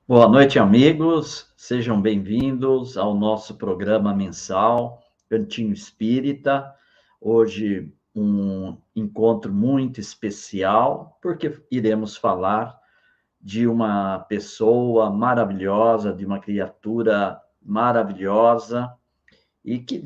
Boa noite, amigos. Sejam bem-vindos ao nosso programa mensal Cantinho Espírita. Hoje, um encontro muito especial, porque iremos falar de uma pessoa maravilhosa, de uma criatura maravilhosa e que,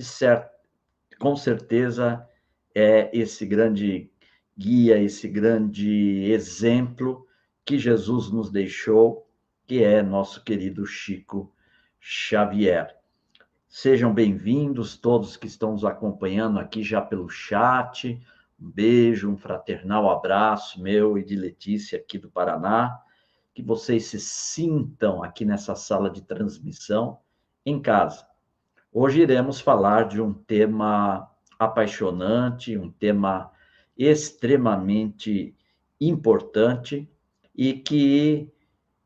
com certeza, é esse grande guia, esse grande exemplo que Jesus nos deixou, que é nosso querido Chico Xavier. Sejam bem-vindos todos que estão nos acompanhando aqui já pelo chat. Um beijo, um fraternal abraço meu e de Letícia aqui do Paraná. Que vocês se sintam aqui nessa sala de transmissão em casa. Hoje iremos falar de um tema apaixonante, um tema extremamente importante e que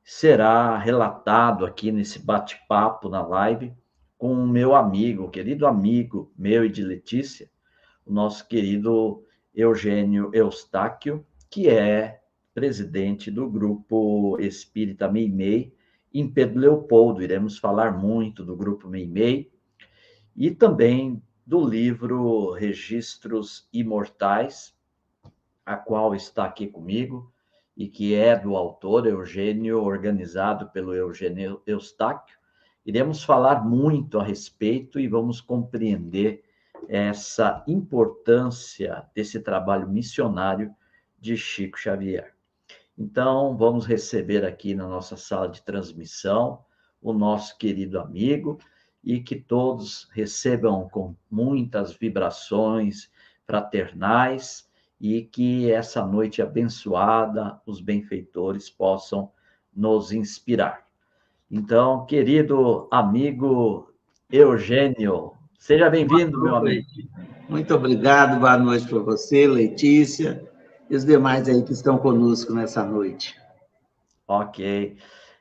será relatado aqui nesse bate-papo na live com o meu amigo, querido amigo meu e de Letícia, o nosso querido Eugênio Eustáquio, que é presidente do grupo Espírita Meimei em Pedro Leopoldo. Iremos falar muito do grupo Meimei e também do livro Registros Imortais, a qual está aqui comigo, e que é do autor Eugênio, organizado pelo Eugênio Eustáquio. Iremos falar muito a respeito e vamos compreender essa importância desse trabalho missionário de Chico Xavier. Então, vamos receber aqui na nossa sala de transmissão o nosso querido amigo e que todos recebam com muitas vibrações fraternais e que essa noite abençoada, os benfeitores possam nos inspirar. Então, querido amigo Eugênio, seja bem-vindo, meu amigo. Muito obrigado, boa noite para você, Letícia, e os demais aí que estão conosco nessa noite. Ok.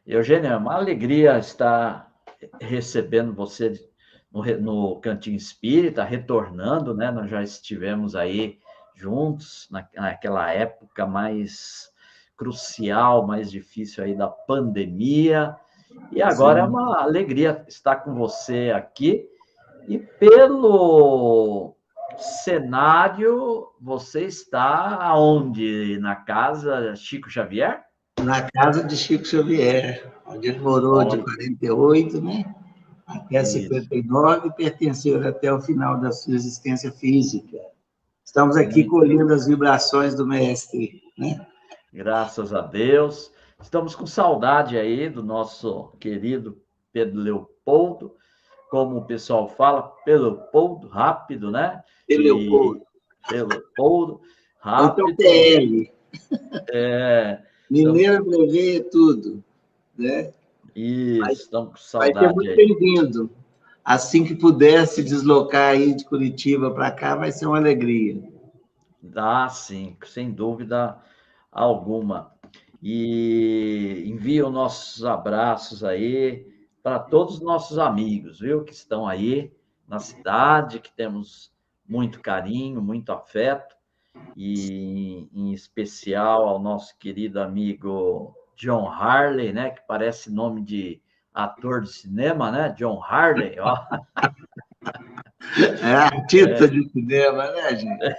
Eugênio, é uma alegria estar recebendo você no Cantinho Espírita, retornando, né? Nós já estivemos aí juntos naquela época mais crucial, mais difícil aí da pandemia. E agora é uma alegria estar com você aqui. E pelo cenário, você está aonde? Na casa Chico Xavier? Na casa de Chico Xavier, onde ele morou de 48, né, até 59, e pertenceu até o final da sua existência física. Estamos aqui colhendo as vibrações do mestre, né? Graças a Deus. Estamos com saudade aí do nosso querido Pedro Leopoldo, como o pessoal fala, Leopoldo, rápido, né? Leopoldo. Leopoldo, rápido. Então, PL. Mineiro, Estamos... brevê, tudo, né? Isso, estamos com saudade. Vai ser muito bem-vindo. Assim que puder se deslocar aí de Curitiba para cá, vai ser uma alegria. Ah, sim, sem dúvida alguma. E envio nossos abraços aí para todos os nossos amigos, viu, que estão aí na cidade, que temos muito carinho, muito afeto, e em especial ao nosso querido amigo John Harley, né, que parece nome de ator de cinema, né? John Harley, ó. É artista de cinema, né, gente?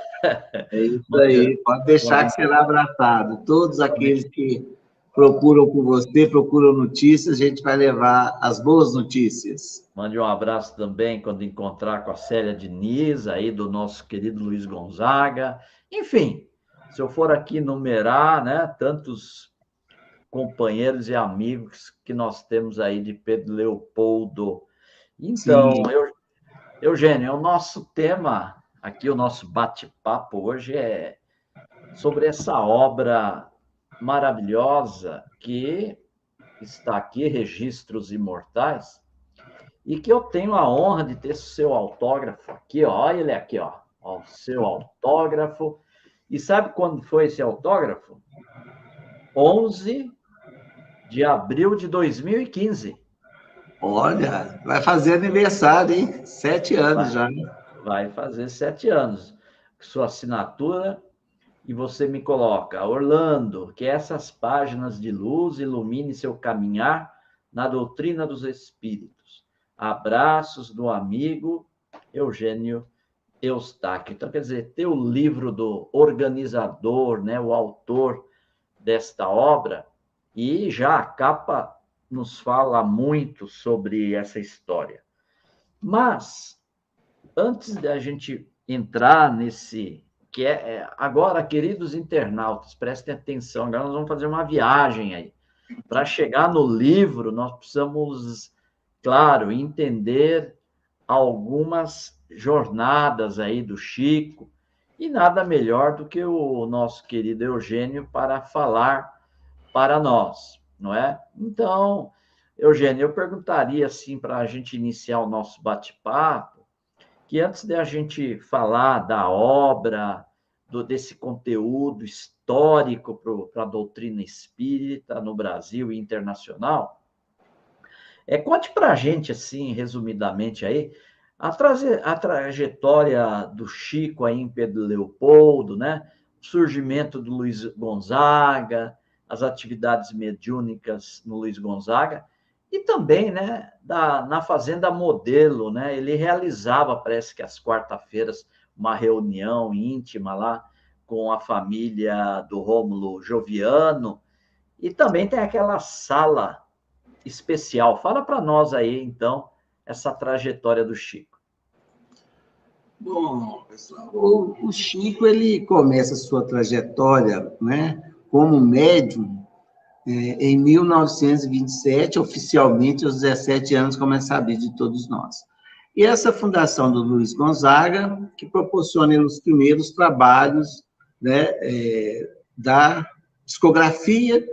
É isso aí. Pode deixar que será abraçado. Todos aqueles que procuram por você, procuram notícias, a gente vai levar as boas notícias. Mande um abraço também quando encontrar com a Célia Diniz, aí do nosso querido Luiz Gonzaga. Enfim, se eu for aqui numerar, né, tantos companheiros e amigos que nós temos aí de Pedro Leopoldo. Então, Eugênio, o nosso tema aqui, o nosso bate-papo hoje é sobre essa obra maravilhosa que está aqui, Registros Imortais, e que eu tenho a honra de ter seu autógrafo aqui, ó. Olha ele aqui, ó. Ó, o seu autógrafo. E sabe quando foi esse autógrafo? 11 de abril de 2015. Olha, vai fazer aniversário, hein? 7 anos já. Vai fazer 7 anos. Sua assinatura, e você me coloca, Orlando, que essas páginas de luz ilumine seu caminhar na doutrina dos espíritos. Abraços do amigo Eugênio Eustáquio. Então, quer dizer, ter o livro do organizador, né, o autor desta obra, e já a capa nos fala muito sobre essa história. Mas, antes de a gente entrar nesse... que agora, queridos internautas, prestem atenção, agora nós vamos fazer uma viagem aí. Para chegar no livro, nós precisamos, claro, entender algumas jornadas aí do Chico, e nada melhor do que o nosso querido Eugênio para falar para nós, não é? Então, Eugênio, eu perguntaria, assim, para a gente iniciar o nosso bate-papo, que antes de a gente falar da obra, desse conteúdo histórico para a doutrina espírita no Brasil e internacional, conte para a gente, assim, resumidamente aí, a trajetória do Chico aí em Pedro Leopoldo, né? O surgimento do Luiz Gonzaga, as atividades mediúnicas no Luiz Gonzaga, e também, né, na Fazenda Modelo, né? Ele realizava, parece que às quarta-feiras, uma reunião íntima lá com a família do Rômulo Joviano, e também tem aquela sala especial. Fala para nós aí, então, essa trajetória do Chico. Bom, pessoal, o Chico, ele começa a sua trajetória, né, como médium em 1927, oficialmente aos 17 anos, como é sabido de todos nós. E essa fundação do Luiz Gonzaga, que proporciona os primeiros trabalhos, né, da discografia,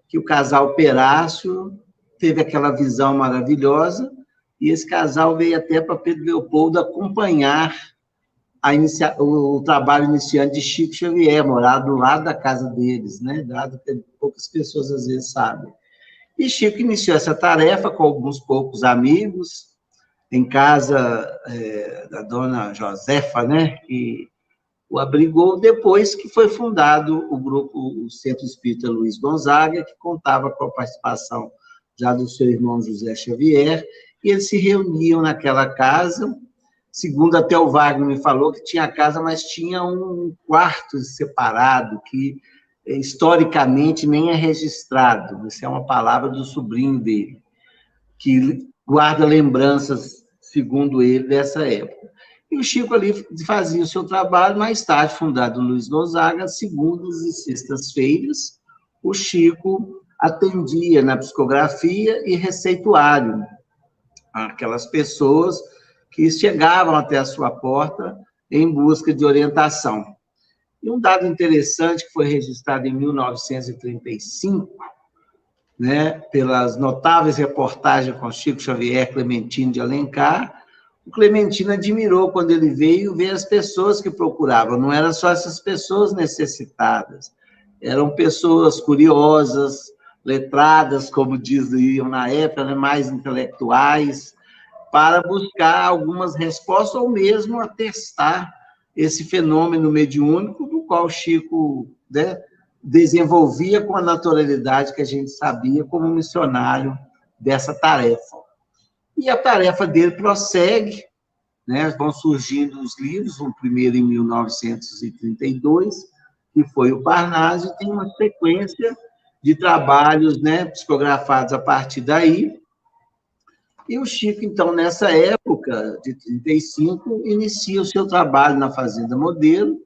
que o casal Perácio teve aquela visão maravilhosa, e esse casal veio até para Pedro Leopoldo acompanhar o trabalho iniciante de Chico Xavier, morar do lado da casa deles, né? Dado que poucas pessoas às vezes sabem. E Chico iniciou essa tarefa com alguns poucos amigos, em casa da dona Josefa, né? Que o abrigou, depois que foi fundado o grupo, o Centro Espírita Luiz Gonzaga, que contava com a participação já do seu irmão José Xavier, e eles se reuniam naquela casa. Segundo até o Wagner me falou, que tinha casa, mas tinha um quarto separado, que historicamente nem é registrado. Essa é uma palavra do sobrinho dele, que guarda lembranças, segundo ele, dessa época. E o Chico ali fazia o seu trabalho, mais tarde fundado Luiz Gonzaga, segundas e sextas-feiras, o Chico atendia na psicografia e receituário aquelas pessoas que chegavam até a sua porta em busca de orientação. E um dado interessante que foi registrado em 1935, né, pelas notáveis reportagens com Chico Xavier, Clementino de Alencar, o Clementino admirou quando ele veio ver as pessoas que procuravam. Não eram só essas pessoas necessitadas, eram pessoas curiosas, letradas, como diziam na época, né, mais intelectuais, para buscar algumas respostas ou mesmo atestar esse fenômeno mediúnico do qual Chico, né, desenvolvia com a naturalidade que a gente sabia como missionário dessa tarefa. E a tarefa dele prossegue, né, vão surgindo os livros, o primeiro em 1932, que foi o Parnaso, e tem uma sequência de trabalhos, né, psicografados a partir daí. E o Chico, então, nessa época de 35, inicia o seu trabalho na Fazenda Modelo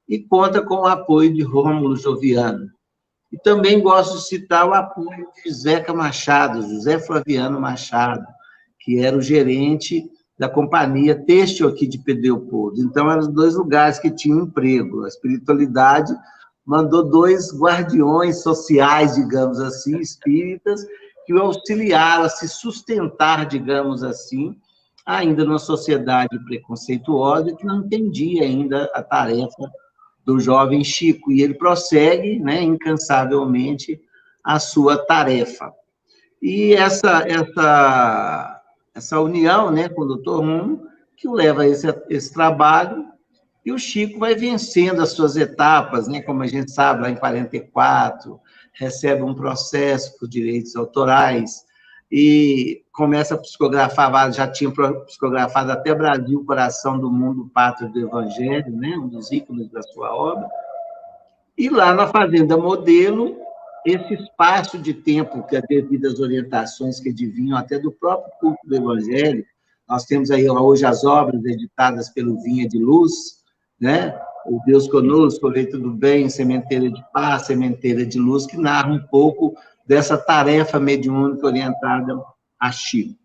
e conta com o apoio de Rômulo Joviano. E também gosto de citar o apoio de Zeca Machado, José Flaviano Machado, que era o gerente da companhia têxtil aqui de Pedro Leopoldo. Então, eram os dois lugares que tinham emprego. A espiritualidade mandou dois guardiões sociais, digamos assim, espíritas, que o auxiliaram a se sustentar, digamos assim, ainda numa sociedade preconceituosa que não entendia ainda a tarefa do jovem Chico, e ele prossegue, né, incansavelmente a sua tarefa. E essa união, né, com o Dr. Romo, que o leva a esse trabalho, e o Chico vai vencendo as suas etapas, né, como a gente sabe, lá em 44, recebe um processo por direitos autorais, e começa a psicografar, já tinha psicografado até Brasil, Coração do Mundo, Pátria do Evangelho, né? Um dos ícones da sua obra. E lá na Fazenda Modelo, esse espaço de tempo, que é devido às orientações que adivinham até do próprio culto do Evangelho, nós temos aí hoje as obras editadas pelo Vinha de Luz, né? O Deus Conosco, Colheita do Bem, Sementeira de Paz, Sementeira de Luz, que narra um pouco dessa tarefa mediúnica orientada a Chico.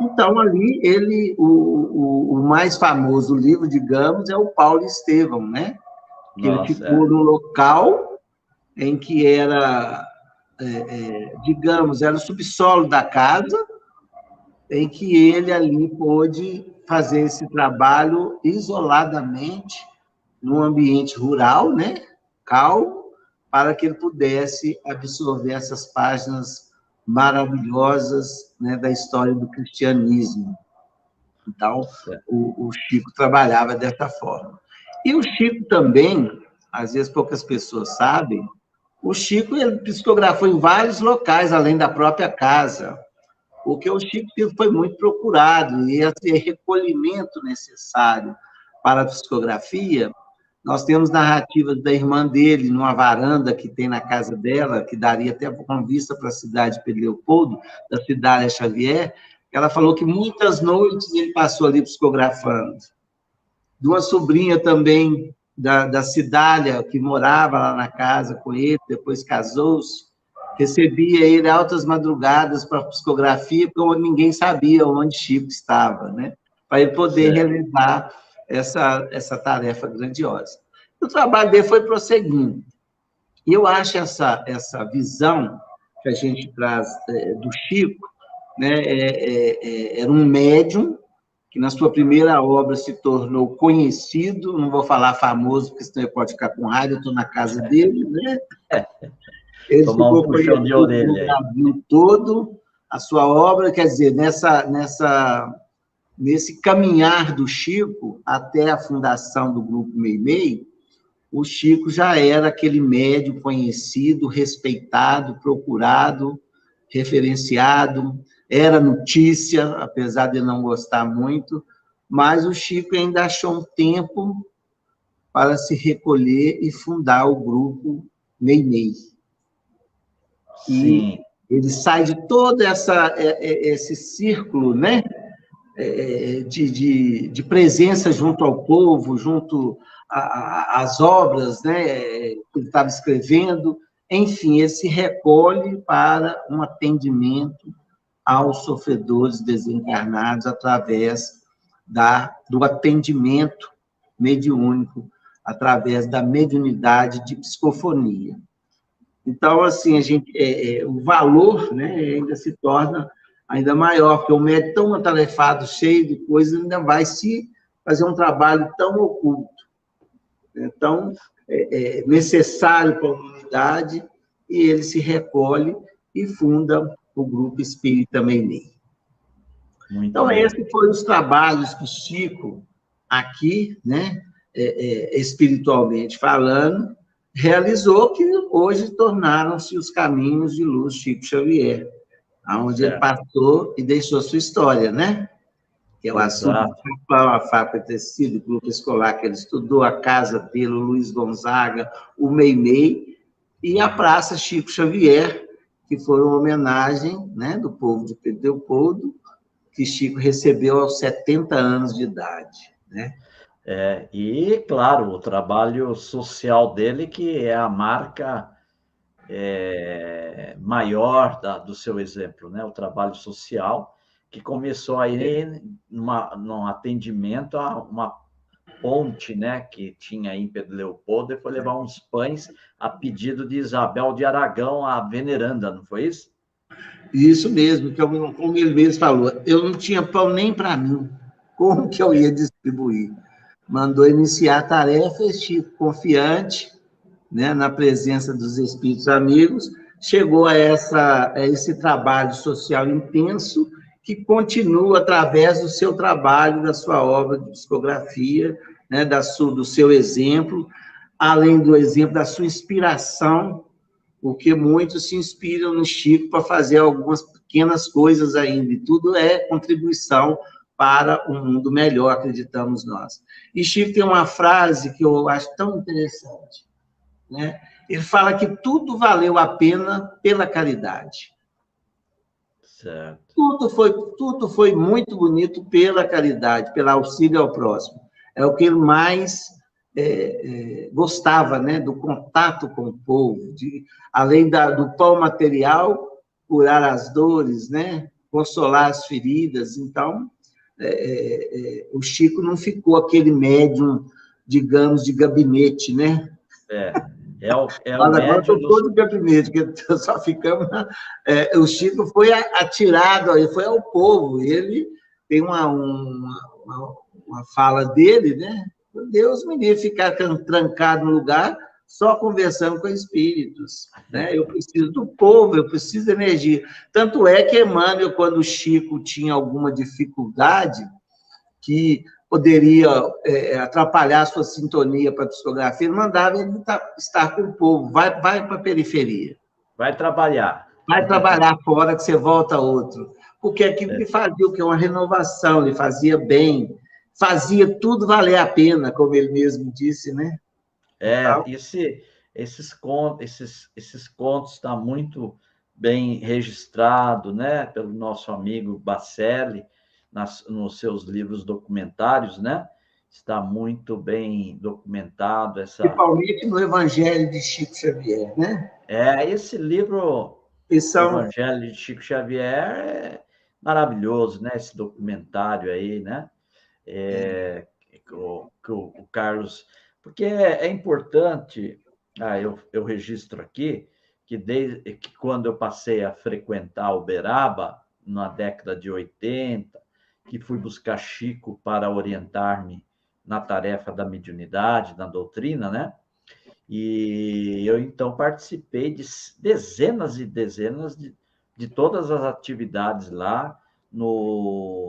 Então, ali, o mais famoso livro, digamos, é o Paulo Estevão, né? Que ele ficou no local em que era, digamos, era o subsolo da casa, em que ele ali pôde fazer esse trabalho isoladamente, num ambiente rural, né, calmo, para que ele pudesse absorver essas páginas maravilhosas, né, da história do cristianismo. Então, o Chico trabalhava dessa forma. E o Chico também, às vezes poucas pessoas sabem, o Chico ele psicografou em vários locais, além da própria casa, porque o Chico foi muito procurado, e esse recolhimento necessário para a psicografia, nós temos narrativas da irmã dele, numa varanda que tem na casa dela, que daria até com vista para a cidade de Pedro Leopoldo, da Cidália Xavier. Ela falou que muitas noites ele passou ali psicografando. De uma sobrinha também, da Cidália, que morava lá na casa com ele, depois casou-se, recebia ele altas madrugadas para psicografia, porque ninguém sabia onde Chico estava, né? Para ele poder realizar essa tarefa grandiosa. O trabalho dele foi prosseguindo. E eu acho essa visão que a gente traz do Chico, né, era um médium que, na sua primeira obra, se tornou conhecido, não vou falar famoso, porque senão ele pode ficar com raiva, eu estou na casa dele, né? Ele ficou conhecido no Brasil todo, a sua obra, quer dizer, nesse caminhar do Chico até a fundação do Grupo Meimei, o Chico já era aquele médium conhecido, respeitado, procurado, referenciado, era notícia, apesar de não gostar muito, mas o Chico ainda achou um tempo para se recolher e fundar o Grupo Meimei. E ele sai de todo esse círculo, né? De presença junto ao povo, junto às obras, né, que ele estava escrevendo. Enfim, ele se recolhe para um atendimento aos sofredores desencarnados através do atendimento mediúnico, através da mediunidade de psicofonia. Então, assim, o valor, né, ainda se torna ainda maior, porque o médico tão atarefado, cheio de coisas, ainda vai se fazer um trabalho tão oculto, né, tão necessário para a humanidade, e ele se recolhe e funda o Grupo Espírita Meimei. Então, esses foram os trabalhos que o Chico, aqui, né, espiritualmente falando, realizou, que hoje tornaram-se os caminhos de luz Chico Xavier, onde ele passou e deixou sua história, né? Que é o assunto do Capão, a fábrica de tecido, o grupo escolar que ele estudou, a casa dele, o Luiz Gonzaga, o Meimei, e a Praça Chico Xavier, que foi uma homenagem, né, do povo de Pedro Leopoldo, que Chico recebeu aos 70 anos de idade, né? E, claro, o trabalho social dele, que é a marca maior do seu exemplo, né? O trabalho social, que começou aí num atendimento a uma ponte, né, que tinha aí em Pedro Leopoldo, e foi levar uns pães a pedido de Isabel de Aragão, a veneranda, não foi isso? Isso mesmo, que como ele mesmo falou, eu não tinha pão nem para mim, como que eu ia distribuir? Mandou iniciar a tarefa, Chico, confiante, né, na presença dos espíritos amigos, chegou a esse trabalho social intenso, que continua através do seu trabalho, da sua obra de psicografia, né, do seu exemplo, além do exemplo da sua inspiração, porque muitos se inspiram no Chico para fazer algumas pequenas coisas ainda, e tudo é contribuição para um mundo melhor, acreditamos nós. E Chico tem uma frase que eu acho tão interessante, né? Ele fala que tudo valeu a pena pela caridade. Certo. Tudo foi muito bonito pela caridade, pelo auxílio ao próximo. É o que ele mais gostava, né? Do contato com o povo, além do pão material, curar as dores, né? Consolar as feridas. Então, o Chico não ficou aquele médium, digamos, de gabinete, né? É o Agora médium estou todo gabinete, que só ficamos... o Chico foi atirado, ele foi ao povo, ele tem uma fala dele, né? Deus me livre ficar trancado no lugar só conversando com espíritos, né? Eu preciso do povo, eu preciso de energia. Tanto é que Emmanuel, quando o Chico tinha alguma dificuldade, que poderia atrapalhar a sua sintonia para a psicografia, ele mandava ele estar com o povo, vai para a periferia. Vai trabalhar. Vai trabalhar fora que você volta outro. Porque aquilo que fazia o que? Uma renovação, ele fazia bem, fazia tudo valer a pena, como ele mesmo disse, né? Então, Esses contos estão muito bem registrados, né, pelo nosso amigo Bacelli, nos seus livros documentários, né? Está muito bem documentado principalmente no Evangelho de Chico Xavier, né? Esse livro, Evangelho de Chico Xavier, é maravilhoso, né? Esse documentário aí, né? Que o Carlos... Porque é importante, eu registro aqui, que desde que quando eu passei a frequentar Uberaba, na década de 80, que fui buscar Chico para orientar-me na tarefa da mediunidade, na doutrina, né? E eu, então, participei de dezenas e dezenas de todas as atividades lá,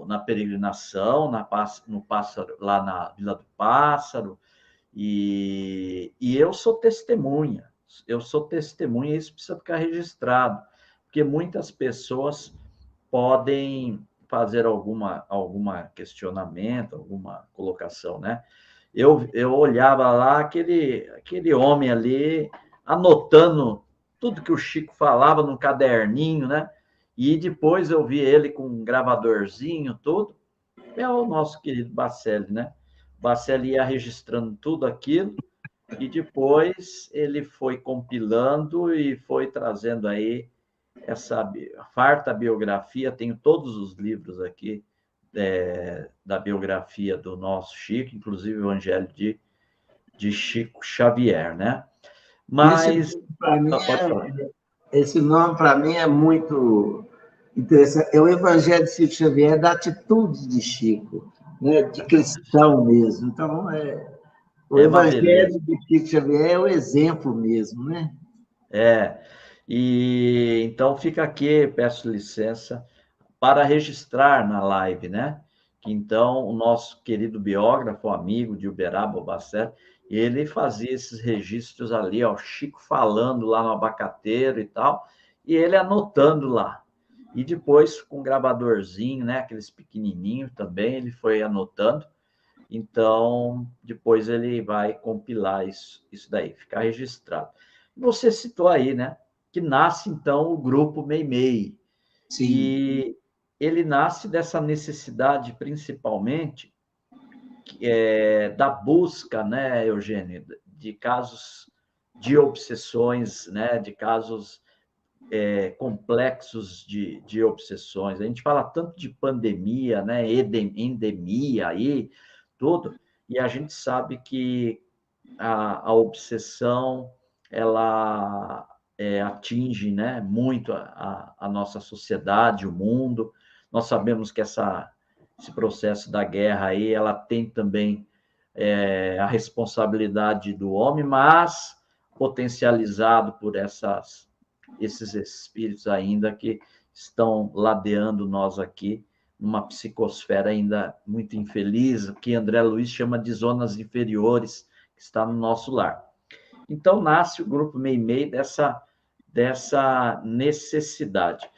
na peregrinação, no Pássaro, lá na Vila do Pássaro, e eu sou testemunha, isso precisa ficar registrado, porque muitas pessoas podem fazer alguma questionamento, alguma colocação, né? Eu olhava lá aquele homem ali, anotando tudo que o Chico falava no caderninho, né? E depois eu vi ele com um gravadorzinho, tudo. É o nosso querido Bacelli, né? Bacelli ia registrando tudo aquilo e depois ele foi compilando e foi trazendo aí essa farta biografia. Tenho todos os livros aqui da biografia do nosso Chico, inclusive o Evangelho de Chico Xavier, né? Mas... Esse nome, para mim, é muito interessante. É o Evangelho de Chico Xavier, da atitude de Chico, né? De cristão mesmo. Então, o Evangelho de Chico Xavier é o exemplo mesmo, né? E então fica aqui, peço licença, para registrar na live, né? Que então o nosso querido biógrafo, amigo de Uberaba, Bacelli, ele fazia esses registros ali, ó, Chico falando lá no abacateiro e tal, e ele anotando lá. E depois com um gravadorzinho, né? Aqueles pequenininhos também, ele foi anotando. Então, depois ele vai compilar isso daí, ficar registrado. Você citou aí, né? Que nasce, então, o grupo Meimei. Sim. E ele nasce dessa necessidade, principalmente, da busca, né, Eugênio, de casos de obsessões, né? De casos complexos de obsessões. A gente fala tanto de pandemia, né? Endemia aí, tudo, e a gente sabe que a obsessão, ela atinge, né, muito a nossa sociedade, o mundo. Nós sabemos que esse processo da guerra aí, ela tem também a responsabilidade do homem, mas potencializado por esses espíritos ainda que estão ladeando nós aqui numa psicosfera ainda muito infeliz, que André Luiz chama de zonas inferiores, que está no nosso lar. Então, nasce o Grupo Meimei dessa necessidade.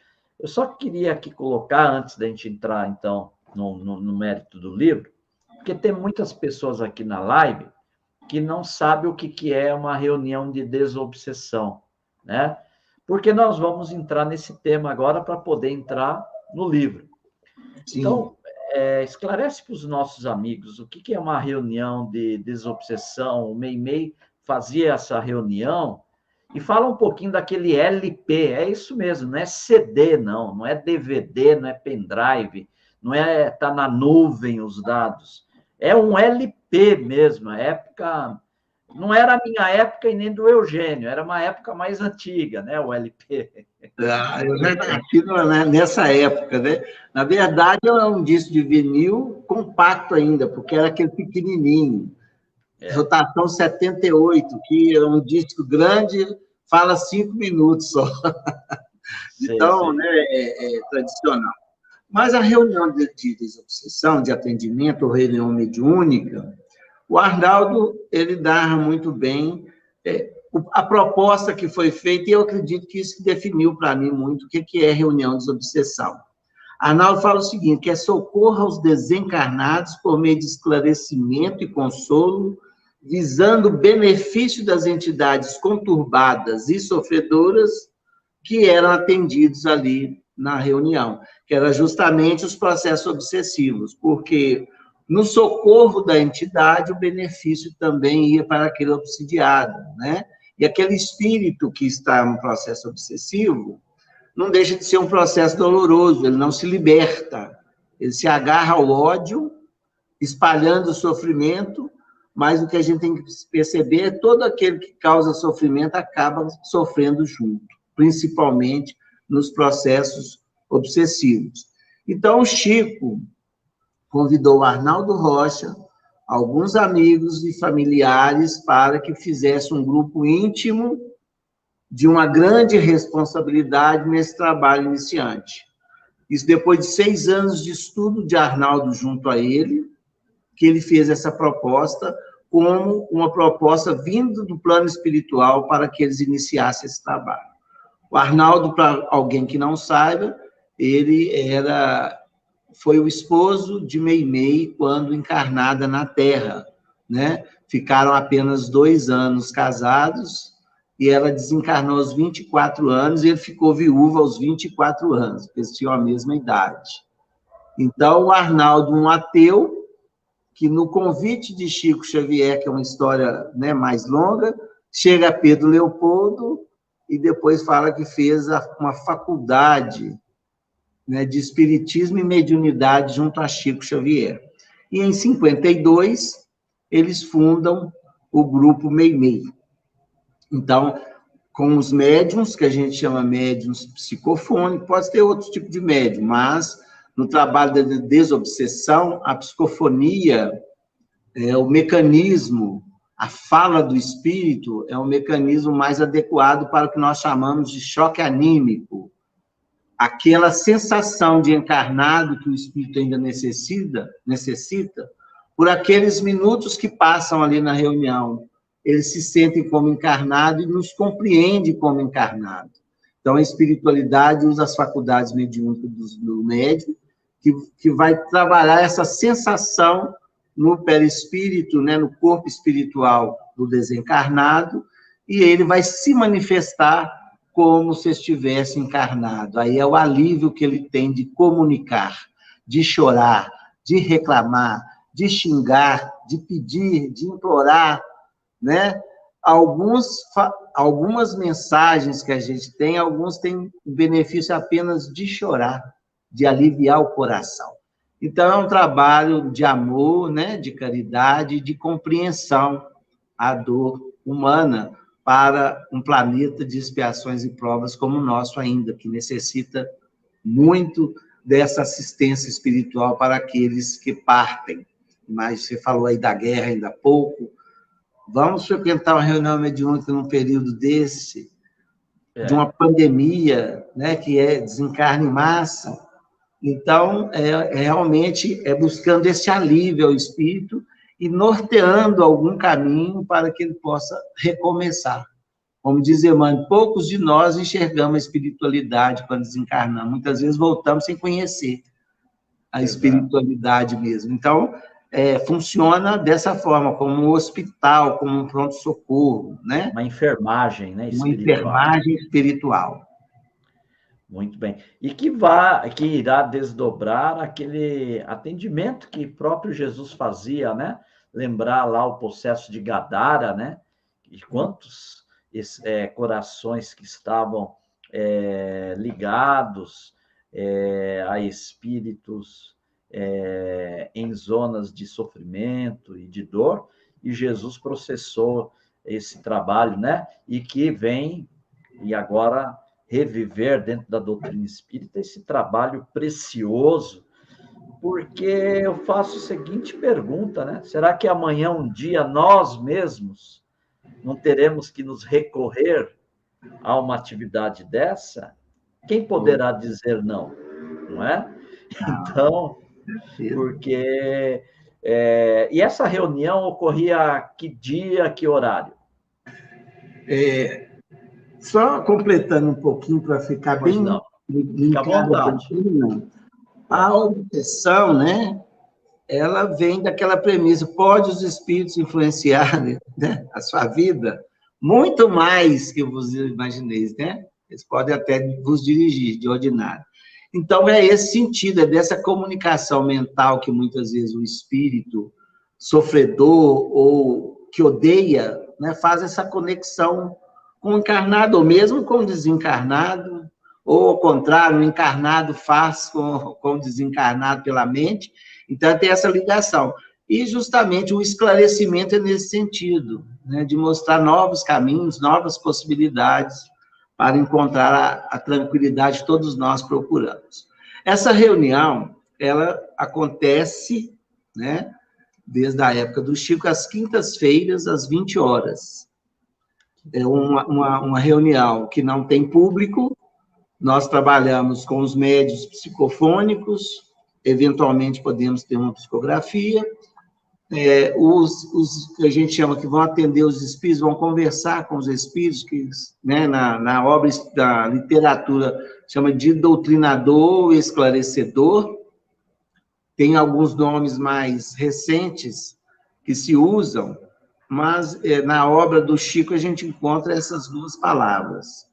Eu só queria aqui colocar, antes da gente entrar, então, no mérito do livro, porque tem muitas pessoas aqui na live que não sabem o que é uma reunião de desobsessão, né? Porque nós vamos entrar nesse tema agora para poder entrar no livro. Sim. Então, esclarece para os nossos amigos o que é uma reunião de desobsessão. O Meimei fazia essa reunião e fala um pouquinho daquele LP. É isso mesmo, não é CD, não é DVD, não é pendrive, não é tá na nuvem os dados. É um LP mesmo. A época não era a minha época e nem do Eugênio, era uma época mais antiga, né? O LP. Eu já nasci nessa época, né? Na verdade, era um disco de vinil compacto ainda, porque era aquele pequenininho. Rotação 78, que é um disco grande, fala 5 minutos só. Então, sim. Né, é tradicional. Mas a reunião de desobsessão, de atendimento, ou reunião mediúnica, o Arnaldo, ele narra muito bem a proposta que foi feita, e eu acredito que isso definiu para mim muito o que é reunião de desobsessão. Arnaldo fala o seguinte, que é socorro aos desencarnados por meio de esclarecimento e consolo, visando o benefício das entidades conturbadas e sofredoras que eram atendidos ali na reunião, que eram justamente os processos obsessivos, porque no socorro da entidade, o benefício também ia para aquele obsidiado, né? E aquele espírito que está no processo obsessivo não deixa de ser um processo doloroso, ele não se liberta, ele se agarra ao ódio, espalhando o sofrimento, mas o que a gente tem que perceber é que todo aquele que causa sofrimento acaba sofrendo junto, principalmente nos processos obsessivos. Então, o Chico convidou o Arnaldo Rocha, alguns amigos e familiares, para que fizesse um grupo íntimo de uma grande responsabilidade nesse trabalho iniciante. Isso depois de 6 anos de estudo de Arnaldo junto a ele, que ele fez essa proposta como uma proposta vinda do plano espiritual para que eles iniciassem esse trabalho. O Arnaldo, para alguém que não saiba, ele foi o esposo de Meimei quando encarnada na Terra, né? Ficaram apenas 2 anos casados e ela desencarnou aos 24 anos e ele ficou viúvo aos 24 anos, porque eles tinham a mesma idade. Então, o Arnaldo, um ateu, que no convite de Chico Xavier, que é uma história, né, mais longa, chega a Pedro Leopoldo e depois fala que fez uma faculdade, né, de espiritismo e mediunidade junto a Chico Xavier. E em 52, eles fundam o grupo Meimei. Então, com os médiuns, que a gente chama médiuns psicofônicos, pode ter outro tipo de médium, mas no trabalho da desobsessão, a psicofonia, o mecanismo, a fala do espírito é um mecanismo mais adequado para o que nós chamamos de choque anímico. Aquela sensação de encarnado que o espírito ainda necessita, por aqueles minutos que passam ali na reunião, eles se sentem como encarnado e nos compreende como encarnado. Então, a espiritualidade usa as faculdades mediúnicas do médium, que vai trabalhar essa sensação no perispírito, né, no corpo espiritual do desencarnado, e ele vai se manifestar como se estivesse encarnado. Aí é o alívio que ele tem de comunicar, de chorar, de reclamar, de xingar, de pedir, de implorar, né? Algumas mensagens que a gente tem, alguns têm o benefício apenas de chorar, de aliviar o coração. Então, é um trabalho de amor, né, de caridade, de compreensão à dor humana para um planeta de expiações e provas como o nosso ainda, que necessita muito dessa assistência espiritual para aqueles que partem. Mas você falou aí da guerra ainda há pouco. Vamos frequentar uma reunião mediúnica num período desse, de uma pandemia, né, que é desencarne em massa. Então, realmente é buscando esse alívio ao espírito e norteando algum caminho para que ele possa recomeçar. Como diz Emmanuel, poucos de nós enxergamos a espiritualidade quando desencarnamos. Muitas vezes voltamos sem conhecer a espiritualidade mesmo. Então, funciona dessa forma, como um hospital, como um pronto-socorro, né? Uma enfermagem, né, Uma espiritual. enfermagem espiritual. Muito bem. E que irá desdobrar aquele atendimento que próprio Jesus fazia, né? Lembrar lá o processo de Gadara, né? E quantos corações que estavam ligados a espíritos em zonas de sofrimento e de dor, e Jesus processou esse trabalho, né? E que vem, e agora reviver dentro da doutrina espírita esse trabalho precioso, porque eu faço a seguinte pergunta, né? Será que amanhã, um dia, nós mesmos não teremos que nos recorrer a uma atividade dessa? Quem poderá dizer não? Não é? Então, porque... e essa reunião ocorria que dia, que horário? Só completando um pouquinho para ficar Pois bem não. Fica à linkado à vontade. doutrina, a obsessão, né? Ela vem daquela premissa: pode os espíritos influenciar, né, a sua vida muito mais que vos imagineis, né? Eles podem até vos dirigir, de ordinário. Então, é esse sentido, é dessa comunicação mental que muitas vezes o espírito sofredor ou que odeia, né, faz essa conexão com o encarnado, ou mesmo com o desencarnado, ou ao contrário, o encarnado faz com o desencarnado pela mente. Então, tem essa ligação. E, justamente, o esclarecimento é nesse sentido, né, de mostrar novos caminhos, novas possibilidades para encontrar a tranquilidade que todos nós procuramos. Essa reunião, ela acontece, né, desde a época do Chico, às quintas-feiras, às 20 horas. É uma reunião que não tem público. Nós trabalhamos com os médios psicofônicos, eventualmente podemos ter uma psicografia. Os que a gente chama que vão atender os espíritos, vão conversar com os espíritos, que, né, na obra da literatura chama de doutrinador, esclarecedor. Tem alguns nomes mais recentes que se usam, mas na obra do Chico a gente encontra essas duas palavras: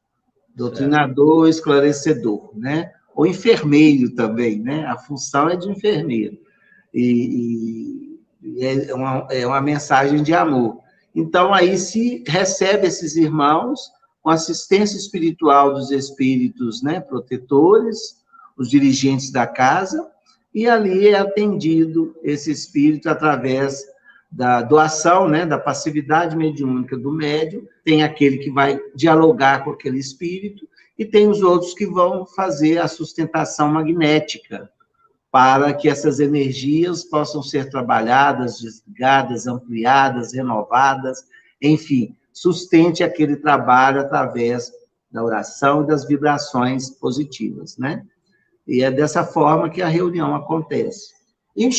doutrinador, esclarecedor, né? Ou enfermeiro também, né? A função é de enfermeiro. E é uma mensagem de amor. Então, aí se recebe esses irmãos com assistência espiritual dos espíritos, né, protetores, os dirigentes da casa, e ali é atendido esse espírito através da doação, né, da passividade mediúnica do médium. Tem aquele que vai dialogar com aquele espírito, e tem os outros que vão fazer a sustentação magnética, para que essas energias possam ser trabalhadas, desligadas, ampliadas, renovadas, enfim, sustente aquele trabalho através da oração e das vibrações positivas, né? E é dessa forma que a reunião acontece. E o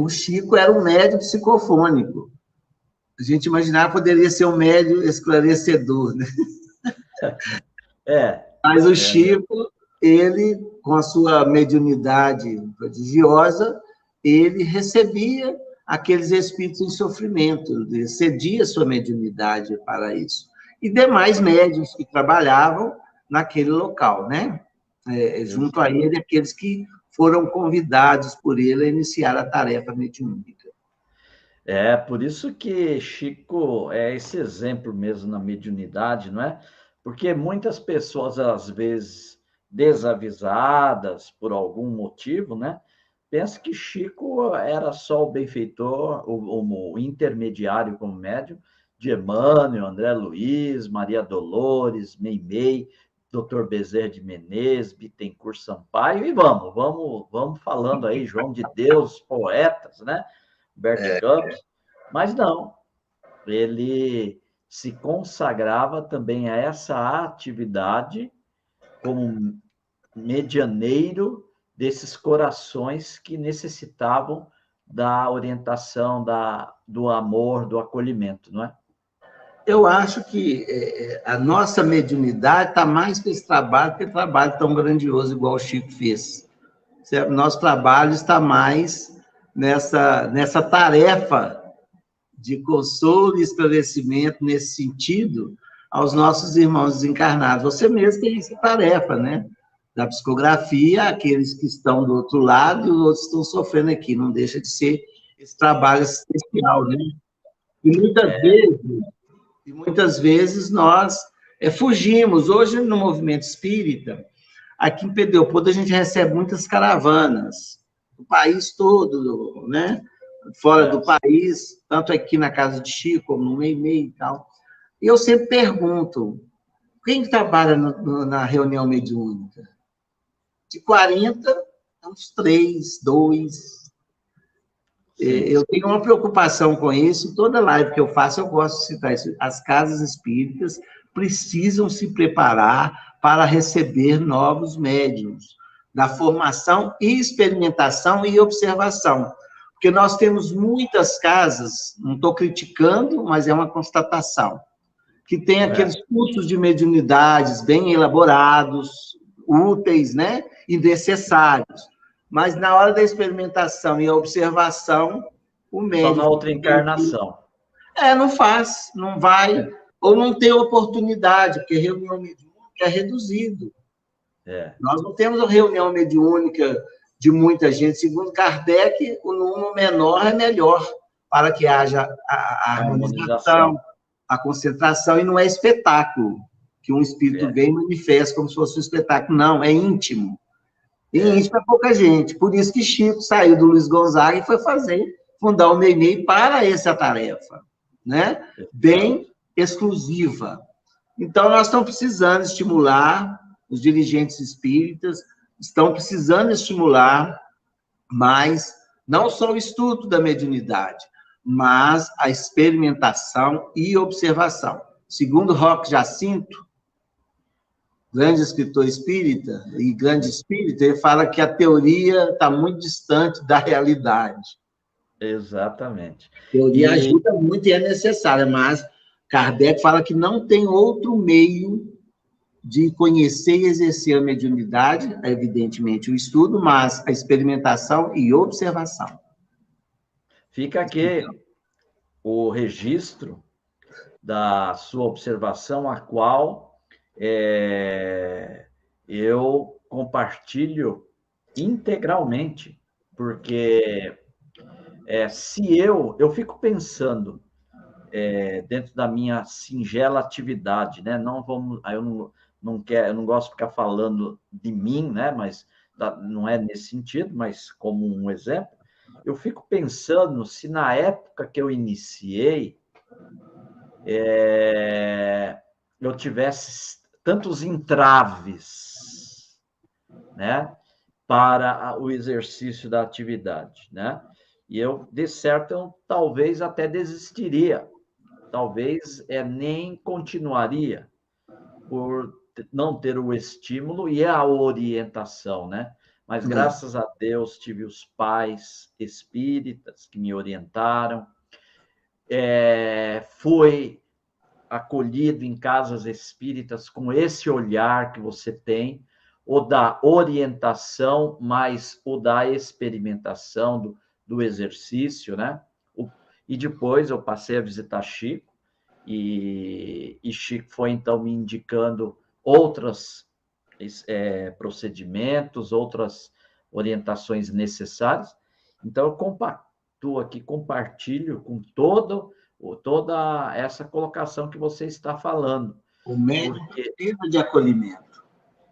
Chico era um médium psicofônico. A gente imaginava que poderia ser um médium esclarecedor, né? Mas o Chico, ele, com a sua mediunidade prodigiosa, ele recebia aqueles espíritos em sofrimento, ele cedia sua mediunidade para isso. E demais médiuns que trabalhavam naquele local, né? Junto a ele, aqueles que foram convidados por ele a iniciar a tarefa mediúnica. Por isso que Chico é esse exemplo mesmo na mediunidade, não é? Porque muitas pessoas, às vezes, desavisadas por algum motivo, né? Pensam que Chico era só o benfeitor, o intermediário como médium de Emmanuel, André Luiz, Maria Dolores, Meimei, Dr. Bezerra de Menezes, Bittencourt Sampaio, e vamos falando aí, João de Deus, poetas, né? Bert Campos, mas não, ele se consagrava também a essa atividade como medianeiro desses corações que necessitavam da orientação, do amor, do acolhimento, não é? Eu acho que a nossa mediunidade está mais para esse trabalho, que trabalho tão grandioso igual o Chico fez. Certo? Nosso trabalho está mais nessa tarefa de consolo e esclarecimento nesse sentido aos nossos irmãos desencarnados. Você mesmo tem essa tarefa, né? Da psicografia, aqueles que estão do outro lado e os outros estão sofrendo aqui. Não deixa de ser esse trabalho assistencial, né? E muitas vezes nós fugimos. Hoje, no movimento espírita, aqui em Pedro a gente recebe muitas caravanas, do país todo, né? Fora do país, tanto aqui na casa de Chico, como no Meimei e tal. E eu sempre pergunto, quem trabalha na reunião mediúnica? De 40, uns 3, 2. Eu tenho uma preocupação com isso. Toda live que eu faço, eu gosto de citar isso. As casas espíritas precisam se preparar para receber novos médiuns, da formação e experimentação e observação. Porque nós temos muitas casas, não estou criticando, mas é uma constatação, que tem aqueles cursos de mediunidades bem elaborados, úteis, né, e necessários. Mas na hora da experimentação e a observação, o médium... Só na outra encarnação. Não faz, não vai, ou não tem oportunidade, porque reunião mediúnica é reduzido. Nós não temos uma reunião mediúnica de muita gente. Segundo Kardec, o número menor é melhor para que haja a harmonização, a concentração, e não é espetáculo, que um espírito vem e manifesta como se fosse um espetáculo. Não, é íntimo. E isso para pouca gente. Por isso que Chico saiu do Luiz Gonzaga e foi fundar o Meimei para essa tarefa, né? Bem exclusiva. Então, nós estamos precisando estimular, os dirigentes espíritas estão precisando estimular mais, não só o estudo da mediunidade, mas a experimentação e observação. Segundo Roque Jacinto, grande escritor espírita e grande espírita, ele fala que a teoria está muito distante da realidade. Exatamente. A teoria ajuda muito e é necessária, mas Kardec fala que não tem outro meio de conhecer e exercer a mediunidade, evidentemente o estudo, mas a experimentação e observação. Fica aqui o registro da sua observação, a qual eu compartilho integralmente, porque se eu fico pensando dentro da minha singela atividade, né? Eu não gosto de ficar falando de mim, né? Mas não é nesse sentido, mas como um exemplo, eu fico pensando se na época que eu iniciei eu tivesse tantos entraves, né, para o exercício da atividade, né? E eu, de certo, eu talvez até desistiria, talvez nem continuaria, por não ter o estímulo e a orientação, né? Mas, graças a Deus, tive os pais espíritas que me orientaram, fui acolhido em casas espíritas com esse olhar que você tem, o da orientação, mas o da experimentação, do exercício, né? E depois eu passei a visitar Chico, e Chico foi, então, me indicando outros procedimentos, outras orientações necessárias. Então, eu compactuo aqui, compartilho com toda essa colocação que você está falando. O médico precisa de acolhimento.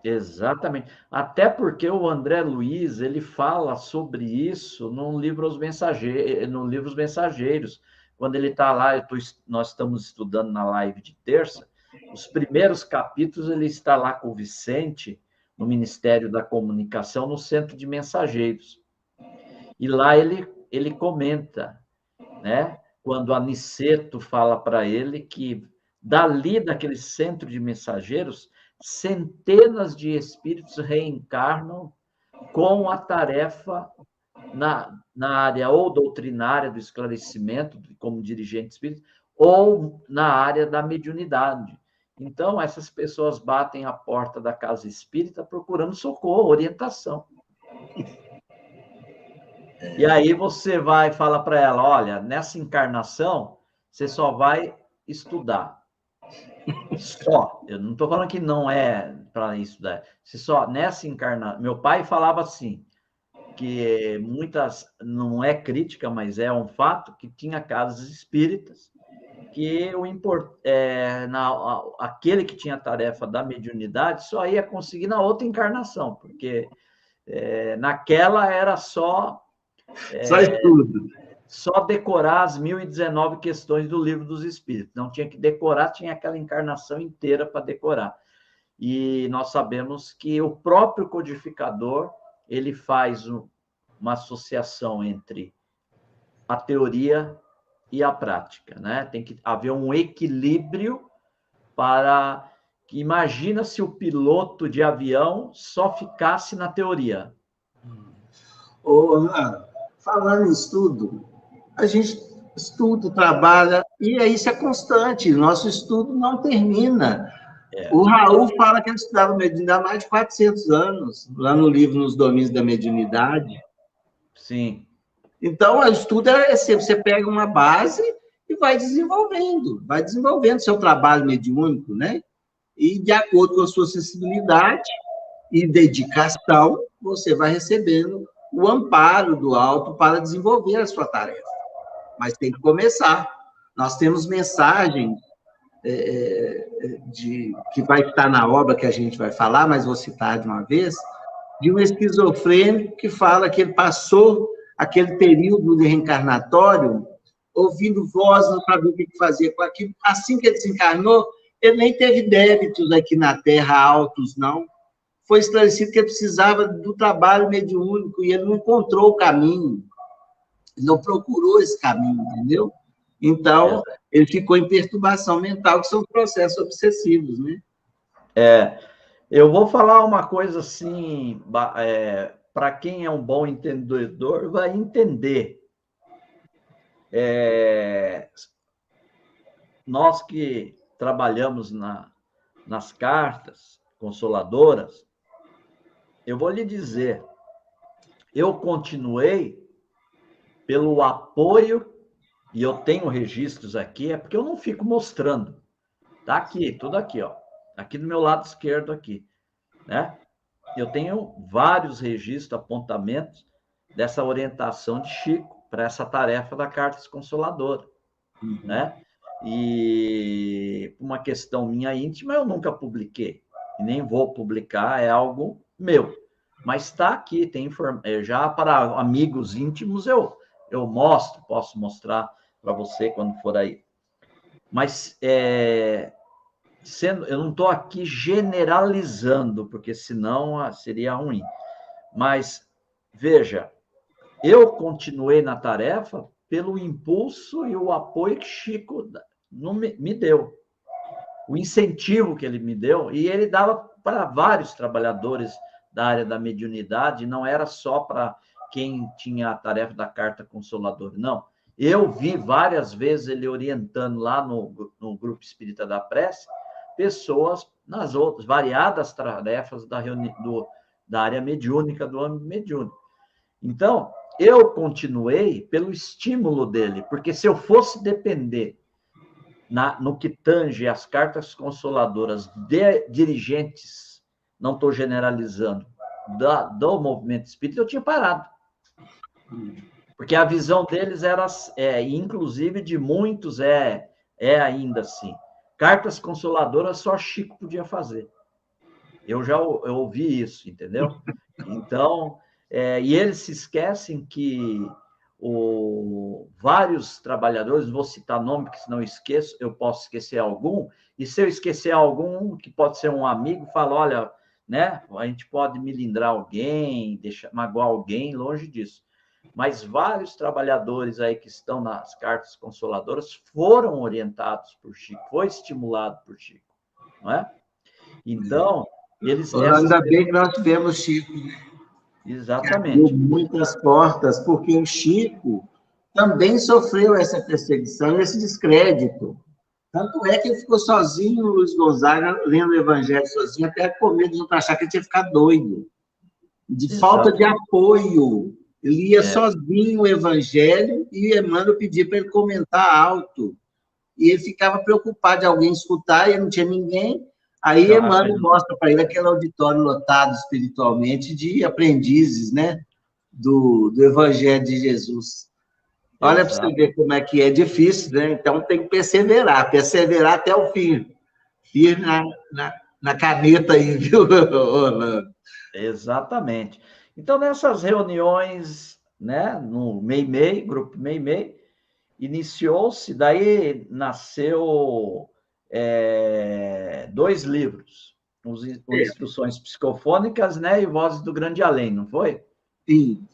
Exatamente. Até porque o André Luiz, ele fala sobre isso no livro Os Mensageiros, quando ele está lá, nós estamos estudando na live de terça, os primeiros capítulos ele está lá com o Vicente, no Ministério da Comunicação, no Centro de Mensageiros. E lá ele comenta, né? Quando Aniceto fala para ele que dali, daquele centro de mensageiros, centenas de espíritos reencarnam com a tarefa na área ou doutrinária do esclarecimento, como dirigente espírita, ou na área da mediunidade. Então, essas pessoas batem a porta da casa espírita procurando socorro, orientação. E aí você vai e fala para ela, olha, nessa encarnação, você só vai estudar. Só. Eu não estou falando que não é para estudar. Se só nessa encarnação... Meu pai falava assim, que muitas... Não é crítica, mas é um fato, que tinha casas espíritas, que aquele que tinha a tarefa da mediunidade só ia conseguir na outra encarnação, porque naquela era só estudo. Só decorar as 1019 questões do Livro dos Espíritos. Não tinha que decorar, tinha aquela encarnação inteira para decorar. E nós sabemos que o próprio codificador, ele faz uma associação entre a teoria e a prática, né? Tem que haver um equilíbrio para... Imagina se o piloto de avião só ficasse na teoria. Falando em estudo, a gente estuda, trabalha, e isso é constante, nosso estudo não termina. O Raul fala que ele estudava mediunidade há mais de 400 anos, lá no livro Nos Domínios da Mediunidade. Sim. Então, o estudo é sempre, você pega uma base e vai desenvolvendo seu trabalho mediúnico, né? E, de acordo com a sua sensibilidade e dedicação, você vai recebendo o amparo do alto para desenvolver a sua tarefa. Mas tem que começar. Nós temos mensagem que vai estar na obra que a gente vai falar, mas vou citar de uma vez, de um esquizofrênico que fala que ele passou aquele período de reencarnatório ouvindo voz, não sabia o que fazer com aquilo. Assim que ele desencarnou, ele nem teve débitos aqui na Terra altos, não. Foi esclarecido que ele precisava do trabalho mediúnico e ele não encontrou o caminho, não procurou esse caminho, entendeu? Então, ele ficou em perturbação mental, que são processos obsessivos, né? Eu vou falar uma coisa assim, para quem é um bom entendedor, vai entender. Nós que trabalhamos nas cartas consoladoras, eu vou lhe dizer, eu continuei pelo apoio, e eu tenho registros aqui, é porque eu não fico mostrando. Tá aqui, tudo aqui, ó. Aqui do meu lado esquerdo aqui, né? Eu tenho vários registros, apontamentos dessa orientação de Chico para essa tarefa da Cartas Consoladoras, né? E uma questão minha íntima, eu nunca publiquei, e nem vou publicar, é algo meu. Mas está aqui, tem já para amigos íntimos eu mostro, posso mostrar para você quando for aí. Mas eu não estou aqui generalizando, porque senão seria ruim. Mas, veja, eu continuei na tarefa pelo impulso e o apoio que Chico me deu. O incentivo que ele me deu, e ele dava para vários trabalhadores da área da mediunidade, não era só para quem tinha a tarefa da Carta Consoladora, não. Eu vi várias vezes ele orientando lá no Grupo Espírita da Prece, pessoas nas outras, variadas tarefas da área mediúnica, do âmbito mediúnico. Então, eu continuei pelo estímulo dele, porque se eu fosse depender no que tange as cartas consoladoras de dirigentes, não estou generalizando, do movimento espírita, eu tinha parado. Porque a visão deles era, inclusive de muitos, ainda assim. Cartas consoladoras só Chico podia fazer. Eu ouvi isso, entendeu? Então, e eles se esquecem que vários trabalhadores, vou citar nome, porque senão eu posso esquecer algum, e se eu esquecer algum, que pode ser um amigo, fala, olha, né, a gente pode melindrar alguém, magoar alguém, longe disso. Mas vários trabalhadores aí que estão nas cartas consoladoras foram orientados por Chico, foi estimulado por Chico, não é? Então, ainda bem que nós tivemos Chico. Exatamente. Que abriu muitas portas, porque o Chico, também sofreu essa perseguição e esse descrédito. Tanto é que ele ficou sozinho, Luiz Gonzaga, lendo o Evangelho sozinho, até com medo de não achar que ele tinha ficado doido. De falta de apoio. Ele lia sozinho o Evangelho e Emmanuel pedia para ele comentar alto. E ele ficava preocupado de alguém escutar, e não tinha ninguém. Aí Emmanuel mostra para ele aquele auditório lotado espiritualmente de aprendizes, né, do Evangelho de Jesus. Olha para você ver como é que é difícil, né? Então tem que perseverar até o fim. Ir na caneta aí, viu, Orlando? Exatamente. Então, nessas reuniões, né, no MEI-MEI, grupo MEI-MEI, iniciou-se, daí nasceu 2 livros, os Instruções Psicofônicas, né, e Vozes do Grande Além, não foi? Sim.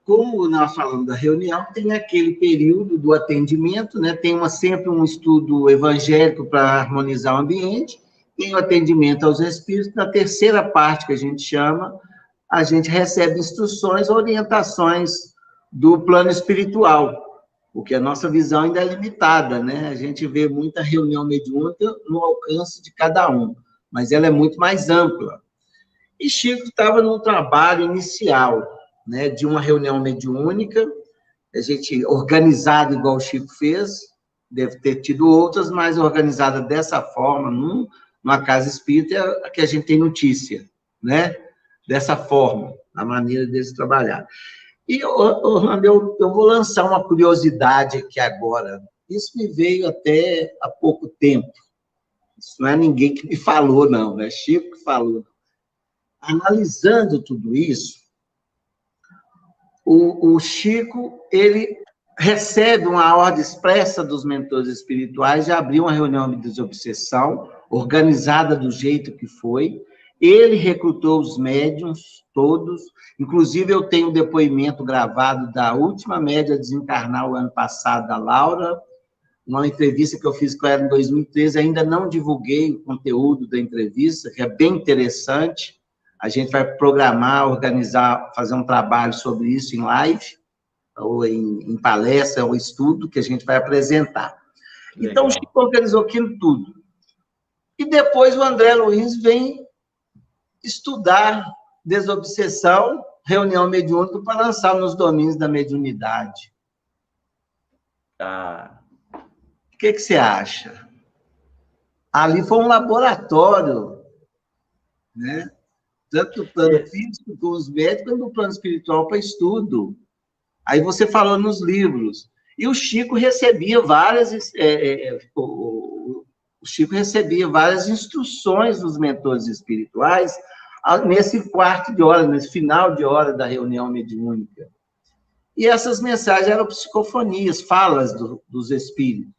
Como nós falamos da reunião, tem aquele período do atendimento, né? Tem sempre um estudo evangélico para harmonizar o ambiente, tem o atendimento aos espíritos. Na terceira parte, que a gente chama, a gente recebe instruções, orientações do plano espiritual, porque a nossa visão ainda é limitada, né? A gente vê muita reunião mediúnica no alcance de cada um, mas ela é muito mais ampla. E Chico estava num trabalho inicial, né, de uma reunião mediúnica, a gente organizado igual o Chico fez, deve ter tido outras, mas organizada dessa forma, numa casa espírita, que a gente tem notícia, né? Dessa forma, a maneira deles trabalhar. E, Orlando, eu vou lançar uma curiosidade aqui agora. Isso me veio até há pouco tempo. Isso não é ninguém que me falou, não, é Chico que falou. Analisando tudo isso, o Chico, ele recebe uma ordem expressa dos mentores espirituais de abrir uma reunião de desobsessão, organizada do jeito que foi. Ele recrutou os médiuns todos, inclusive eu tenho um depoimento gravado da última média a desencarnar o ano passado, da Laura, uma entrevista que eu fiz com ela em 2013, ainda não divulguei o conteúdo da entrevista, que é bem interessante. A gente vai programar, organizar, fazer um trabalho sobre isso em live, ou em palestra, ou estudo, que a gente vai apresentar. Legal. Então, o Chico organizou aquilo tudo. E depois o André Luiz vem estudar desobsessão, reunião mediúnica, para lançar nos domínios da mediunidade. O que você acha? Ali foi um laboratório, né? Tanto no plano físico com os médicos, quanto no plano espiritual para estudo. Aí você falou nos livros. E o Chico recebia várias instruções dos mentores espirituais nesse quarto de hora, nesse final de hora da reunião mediúnica. E essas mensagens eram psicofonias, falas dos espíritos,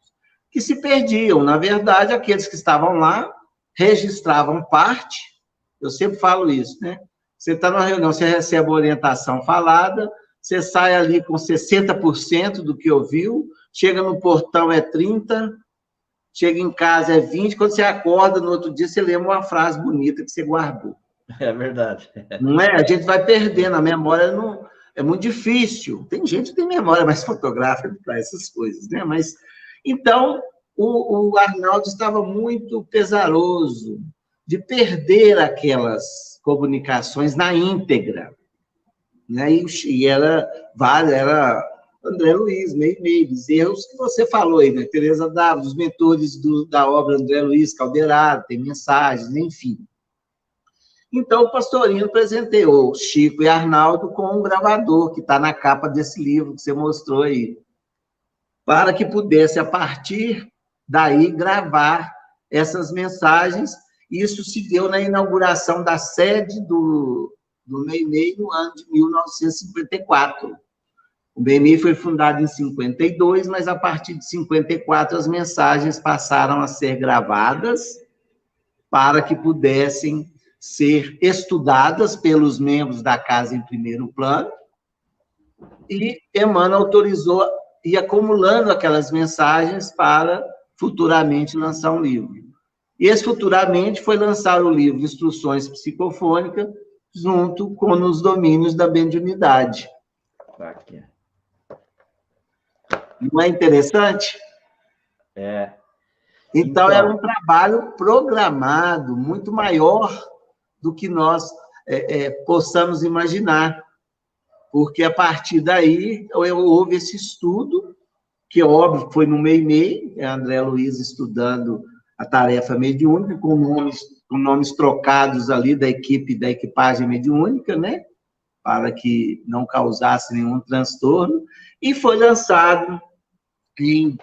que se perdiam. Na verdade, aqueles que estavam lá registravam parte. Eu sempre falo isso, né? Você está numa reunião, você recebe uma orientação falada, você sai ali com 60% do que ouviu, chega no portão é 30%, chega em casa é 20%, quando você acorda no outro dia, você lembra uma frase bonita que você guardou. É verdade. Não é? A gente vai perdendo, a memória não... É muito difícil. Tem gente que tem memória mais fotográfica para essas coisas, né? Mas, então, o Arnaldo estava muito pesaroso de perder aquelas comunicações na íntegra, né? E era André Luiz, meio dos erros que você falou aí, né? Teresa Dávila, os mentores da obra André Luiz Calderaro, tem mensagens, enfim. Então, o Pastorino presenteou Chico e Arnaldo com um gravador, que está na capa desse livro que você mostrou aí, para que pudesse, a partir daí, gravar essas mensagens. Isso se deu na inauguração da sede do MEI-MEI no ano de 1954. O MEI-MEI foi fundado em 52, mas a partir de 54 as mensagens passaram a ser gravadas para que pudessem ser estudadas pelos membros da casa em primeiro plano, e Emmanuel autorizou ir acumulando aquelas mensagens para futuramente lançar um livro. E esse futuramente foi lançar o livro Instruções Psicofônicas, junto com Nos Domínios da Mediunidade. Não é interessante? É. Então, era um trabalho programado, muito maior do que nós possamos imaginar, porque a partir daí houve esse estudo, que é óbvio que foi no meio, a André Luiz estudando a tarefa mediúnica, com nomes trocados ali da equipagem mediúnica, né? Para que não causasse nenhum transtorno, e foi lançado em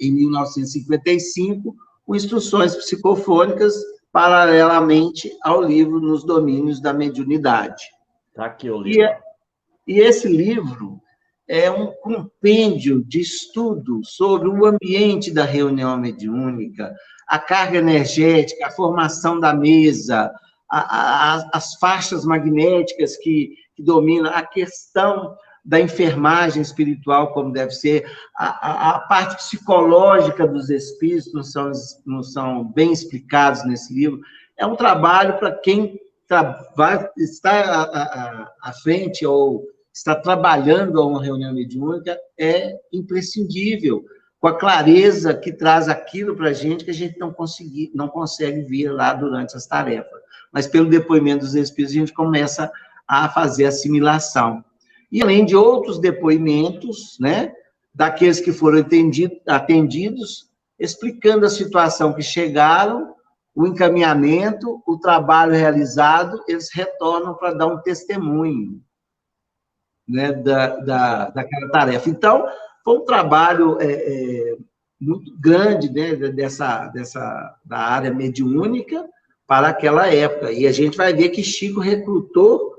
1955, com instruções psicofônicas, paralelamente ao livro Nos Domínios da Mediunidade. Está aqui o livro. E esse livro é um compêndio de estudo sobre o ambiente da reunião mediúnica, a carga energética, a formação da mesa, as faixas magnéticas que dominam, a questão da enfermagem espiritual, como deve ser, a parte psicológica dos espíritos não são bem explicados nesse livro. É um trabalho para quem está à frente ou está trabalhando a uma reunião mediúnica, é imprescindível, com a clareza que traz aquilo para a gente que a gente não consegue ver lá durante as tarefas. Mas pelo depoimento dos espíritos, a gente começa a fazer assimilação. E além de outros depoimentos, né, daqueles que foram atendidos, explicando a situação que chegaram, o encaminhamento, o trabalho realizado, eles retornam para dar um testemunho, né, daquela tarefa. Então, foi um trabalho muito grande, né, da área mediúnica para aquela época. E a gente vai ver que Chico recrutou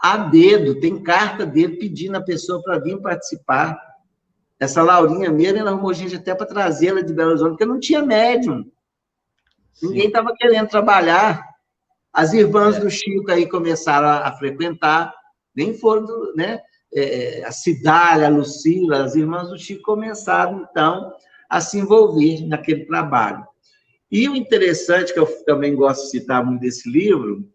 a dedo, tem carta dele pedindo a pessoa para vir participar. Essa Laurinha mesmo, ela arrumou gente até para trazê-la de Belo Horizonte, porque não tinha médium. Sim. Ninguém estava querendo trabalhar. As irmãs do Chico aí começaram a frequentar, nem foram, né? A Cidália, a Lucila, as irmãs do Chico começaram, então, a se envolver naquele trabalho. E o interessante, que eu também gosto de citar muito desse livro,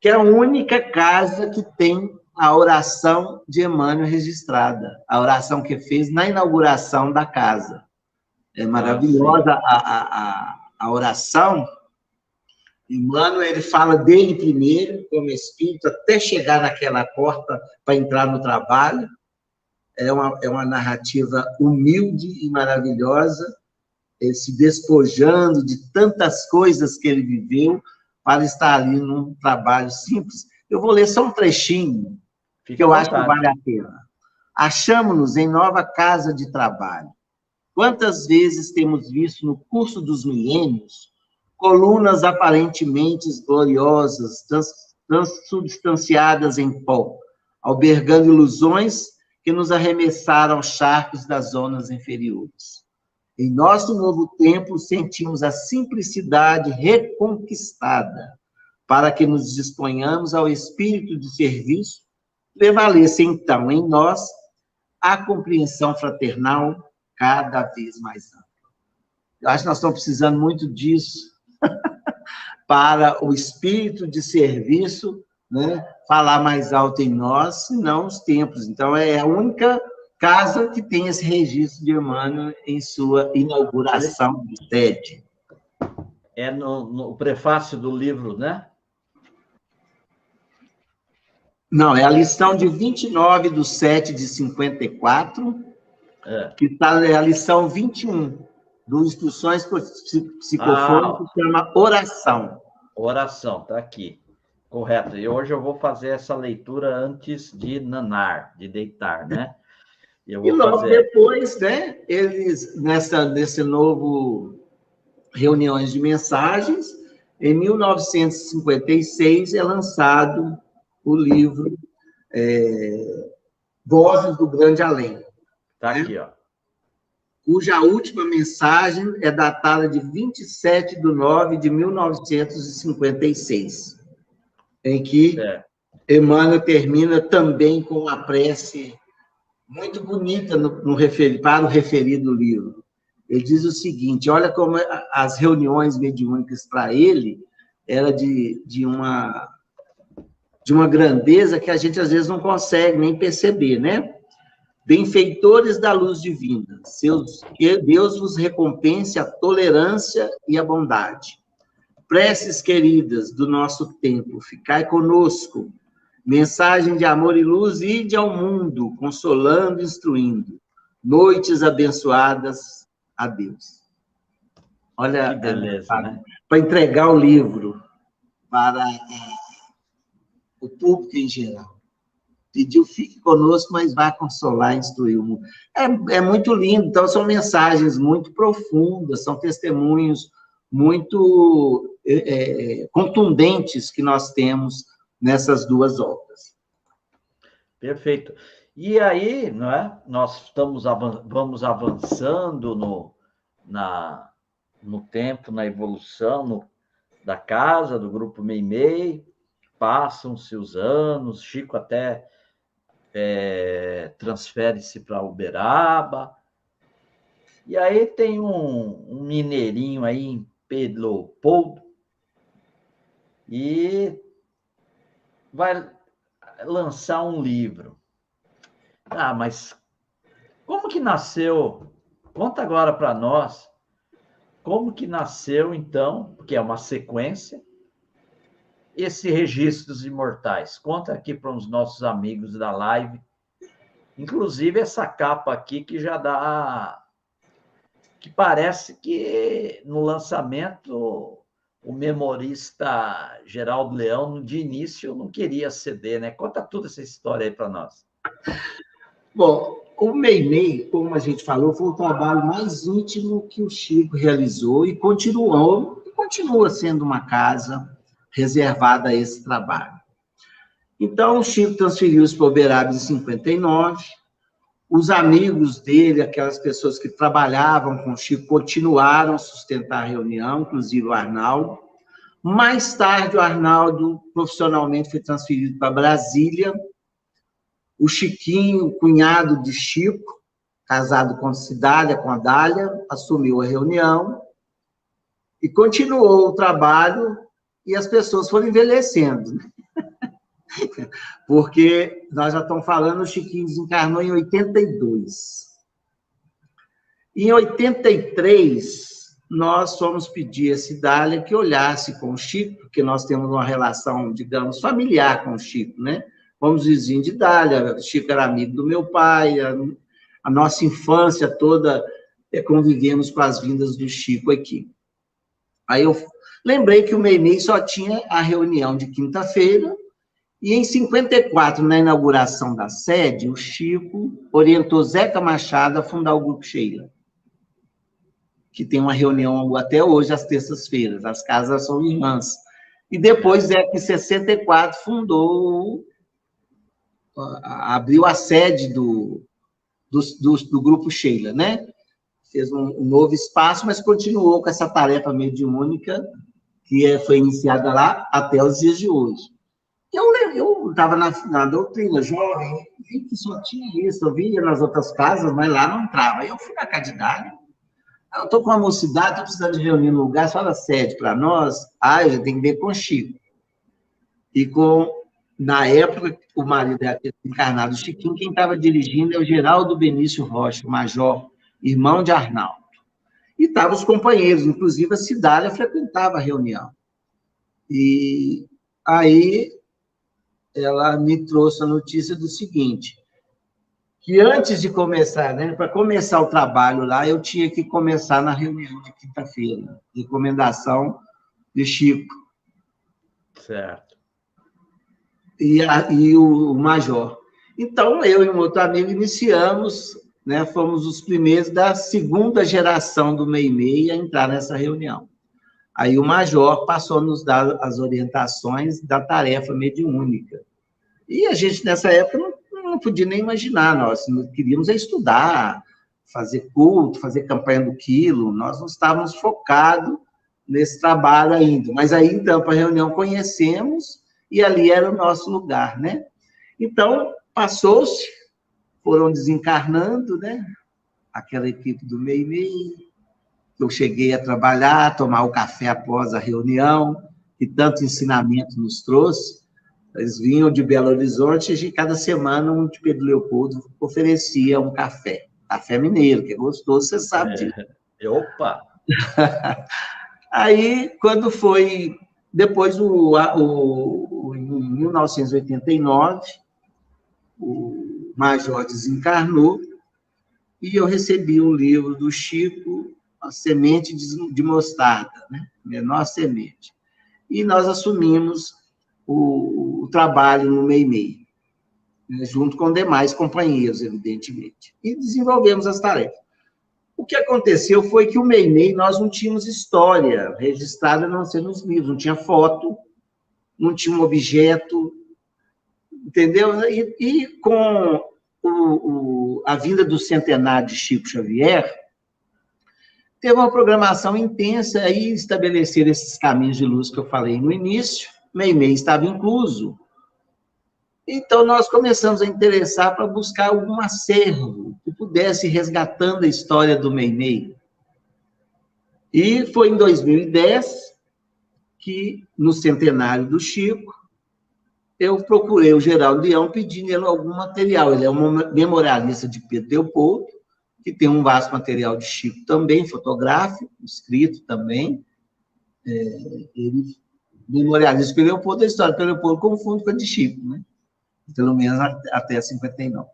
que é a única casa que tem a oração de Emmanuel registrada, a oração que fez na inauguração da casa. É maravilhosa a oração. Emmanuel, ele fala dele primeiro, como espírito, até chegar naquela porta para entrar no trabalho. É uma narrativa humilde e maravilhosa, ele se despojando de tantas coisas que ele viveu para estar ali num trabalho simples. Eu vou ler só um trechinho, que eu acho que vale a pena. Achamo-nos em nova casa de trabalho. Quantas vezes temos visto no curso dos milênios colunas aparentemente gloriosas, transubstanciadas em pó, albergando ilusões que nos arremessaram aos charcos das zonas inferiores. Em nosso novo tempo, sentimos a simplicidade reconquistada, para que nos disponhamos ao espírito de serviço, prevaleça, então, em nós a compreensão fraternal cada vez mais ampla. Eu acho que nós estamos precisando muito disso, para o espírito de serviço, né, falar mais alto em nós, senão os templos. Então, é a única casa que tem esse registro de Emmanuel em sua inauguração de sede. É no prefácio do livro, né? Não, é a lição de 29/7/54, que é a lição 21, do Instruções Psicofônicas, que chama Oração. Oração, está aqui. Correto. E hoje eu vou fazer essa leitura antes de nanar, de deitar, né? E logo depois, né, eles, nesse novo reuniões de mensagens, em 1956 é lançado o livro Vozes do Grande Além. Está aqui, ó. Cuja última mensagem é datada de 27/9/1956, em que Emmanuel termina também com uma prece muito bonita para o referido livro. Ele diz o seguinte: olha como as reuniões mediúnicas para ele era de uma grandeza que a gente às vezes não consegue nem perceber, né? benfeitores da luz divina, que Deus vos recompense a tolerância e a bondade. Preces queridas do nosso tempo, ficai conosco. Mensagem de amor e luz, ide ao mundo, consolando e instruindo. Noites abençoadas a Deus. Olha, que beleza, né? Para entregar o livro para o público em geral. Pediu, fique conosco, mas vá consolar e instruir o mundo. É muito lindo. Então, são mensagens muito profundas, são testemunhos muito contundentes que nós temos nessas duas obras. Perfeito. E aí, não é? Nós vamos avançando no tempo, na evolução da casa, do Grupo Meimei, passam-se os anos, Chico até transfere-se para Uberaba, e aí tem um mineirinho aí em Pedro Leopoldo, e vai lançar um livro. Mas como que nasceu? Conta agora para nós como que nasceu, então, porque é uma sequência, esse Registros Imortais. Conta aqui para os nossos amigos da live, inclusive essa capa aqui que já dá... que parece que no lançamento o memorista Geraldo Leão, de início, não queria ceder, né? Conta toda essa história aí para nós. Bom, o Meimei, como a gente falou, foi o trabalho mais íntimo que o Chico realizou e continua sendo uma casa reservada a esse trabalho. Então, o Chico transferiu-se para Uberaba em 59, os amigos dele, aquelas pessoas que trabalhavam com o Chico, continuaram a sustentar a reunião, inclusive o Arnaldo. Mais tarde, o Arnaldo, profissionalmente, foi transferido para Brasília. O Chiquinho, cunhado de Chico, casado com Cidália, com a Dália, assumiu a reunião e continuou o trabalho, e as pessoas foram envelhecendo, né? Porque nós já estamos falando, o Chiquinho desencarnou em 82. Em 83, nós fomos pedir a Cidália que olhasse com o Chico, porque nós temos uma relação, digamos, familiar com o Chico, né? Fomos vizinhos de Dália, o Chico era amigo do meu pai, a nossa infância toda convivemos com as vindas do Chico aqui. Aí eu lembrei que o Meimei só tinha a reunião de quinta-feira, e em 54, na inauguração da sede, o Chico orientou Zeca Machado a fundar o Grupo Sheila, que tem uma reunião até hoje, às terças-feiras, as casas são irmãs. E depois, Zeca, em 64, abriu a sede do Grupo Sheila, né? Fez um novo espaço, mas continuou com essa tarefa mediúnica que foi iniciada lá até os dias de hoje. Eu estava na doutrina jovem, vi que só tinha isso, eu via nas outras casas, mas lá não entrava. Aí eu fui na casa de Dália, eu estou com uma mocidade, estou precisando de reunir no lugar, fala sede para nós, eu tenho que ver com o Chico. E na época, o marido era encarnado, o Chiquinho, quem estava dirigindo é o Geraldo Benício Rocha, o major, irmão de Arnaldo. E estavam os companheiros, inclusive a Cidália frequentava a reunião. E aí ela me trouxe a notícia do seguinte, que antes de começar, né, para começar o trabalho lá, eu tinha que começar na reunião de quinta-feira, recomendação de Chico. Certo. E o major. Então, eu e um outro amigo iniciamos, né, fomos os primeiros da segunda geração do Meimei a entrar nessa reunião. Aí o major passou a nos dar as orientações da tarefa mediúnica. E a gente, nessa época, não podia nem imaginar, nós queríamos estudar, fazer culto, fazer campanha do quilo, nós não estávamos focados nesse trabalho ainda. Mas aí, então, para a reunião, conhecemos, e ali era o nosso lugar, né? Então, passou-se, foram desencarnando, né? Aquela equipe do Meimei. Eu cheguei a trabalhar, tomar o café após a reunião, que tanto ensinamento nos trouxe. Eles vinham de Belo Horizonte e cada semana um de Pedro Leopoldo oferecia um café. Café mineiro, que é gostoso, você sabe disso. Opa! Aí, quando foi... Depois, em 1989, o Major desencarnou e eu recebi um livro do Chico, A Semente de Mostarda, né? Menor semente. E nós assumimos o trabalho no Meimei, né? Junto com demais companheiros, evidentemente. E desenvolvemos as tarefas. O que aconteceu foi que o Meimei, nós não tínhamos história registrada, a não ser nos livros, não tinha foto, não tinha um objeto, entendeu? E com a vinda do centenário de Chico Xavier, teve uma programação intensa, aí estabelecer esses caminhos de luz que eu falei no início, Meimei estava incluso. Então, nós começamos a interessar para buscar algum acervo que pudesse ir resgatando a história do Meimei. E foi em 2010 que, no centenário do Chico, eu procurei o Geraldo Leão pedindo ele algum material. Ele é um memorialista de Pedro Leopoldo, que tem um vasto material de Chico também, fotográfico, escrito também. Ele, memorialista de Pedro Leopoldo, a história de Pedro Leopoldo confunde com a de Chico, né? Pelo menos até 59.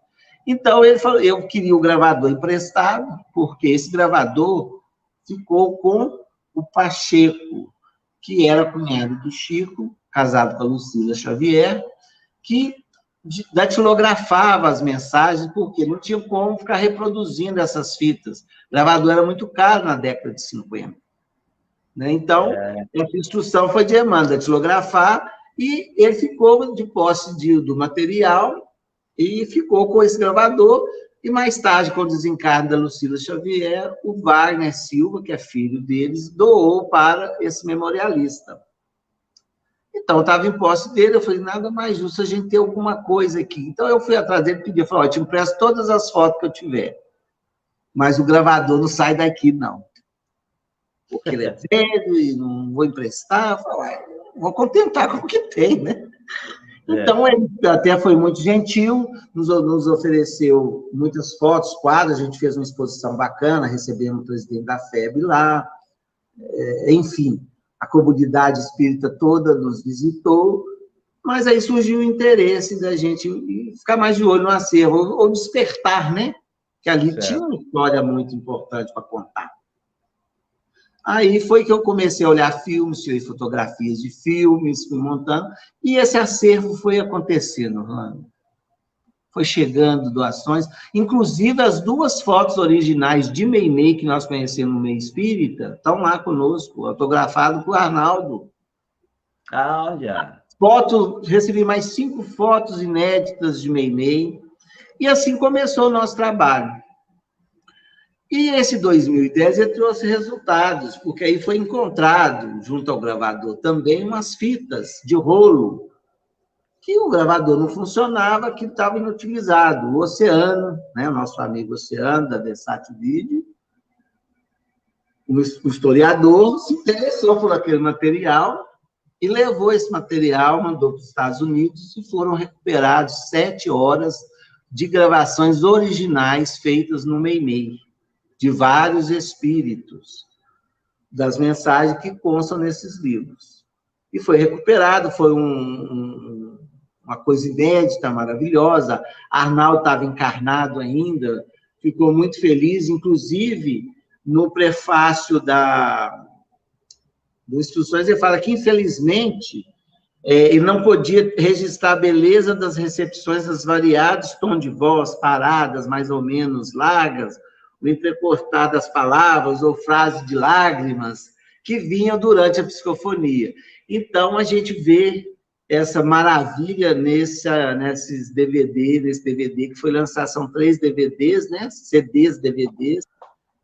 Então, ele falou, eu queria o gravador emprestado, porque esse gravador ficou com o Pacheco, que era cunhado do Chico, casado com a Lucila Xavier, que datilografava as mensagens, porque não tinha como ficar reproduzindo essas fitas. O gravador era muito caro na década de 50. Né? Então, essa instrução foi de Emmanuel, datilografar, e ele ficou de posse do material e ficou com esse gravador. E mais tarde, com o desencarne da Lucila Xavier, o Wagner Silva, que é filho deles, doou para esse memorialista. Então, estava em posse dele, eu falei, nada mais justo a gente ter alguma coisa aqui. Então, eu fui atrás dele e pedi, eu falei, eu te empresto todas as fotos que eu tiver, mas o gravador não sai daqui, não. Porque ele é velho e não vou emprestar. Eu falei, vou contentar com o que tem, né? Então, ele até foi muito gentil, nos ofereceu muitas fotos, quadros, a gente fez uma exposição bacana, recebemos o presidente da FEB lá, enfim, a comunidade espírita toda nos visitou, mas aí surgiu o interesse da gente ficar mais de olho no acervo, ou despertar, né? Que ali tinha uma história muito importante para contar. Aí foi que eu comecei a olhar filmes, tirei fotografias de filmes, fui montando, e esse acervo foi acontecendo, Rani. Foi chegando doações, inclusive as 2 fotos originais de Meimei, que nós conhecemos no meio espírita, estão lá conosco, autografado por Arnaldo. Olha! Recebi mais 5 fotos inéditas de Meimei, e assim começou o nosso trabalho. E esse 2010 ele trouxe resultados, porque aí foi encontrado, junto ao gravador também, umas fitas de rolo, que o gravador não funcionava, que estava inutilizado. O Oceano, né, o nosso amigo Oceano, da Versátil Vídeo, o historiador se interessou por aquele material e levou esse material, mandou para os Estados Unidos e foram recuperados 7 horas de gravações originais feitas no Meimei, de vários espíritos, das mensagens que constam nesses livros. E foi recuperado, foi uma coisa inédita, maravilhosa. Arnaldo estava encarnado ainda, ficou muito feliz, inclusive, no prefácio das instruções, ele fala que, infelizmente, ele não podia registrar a beleza das recepções, das variados tons de voz, paradas, mais ou menos largas, o entrecortar das palavras ou frases de lágrimas que vinham durante a psicofonia. Então, a gente vê essa maravilha nesse DVD que foi lançado, são 3 DVDs, né? CDs, DVDs,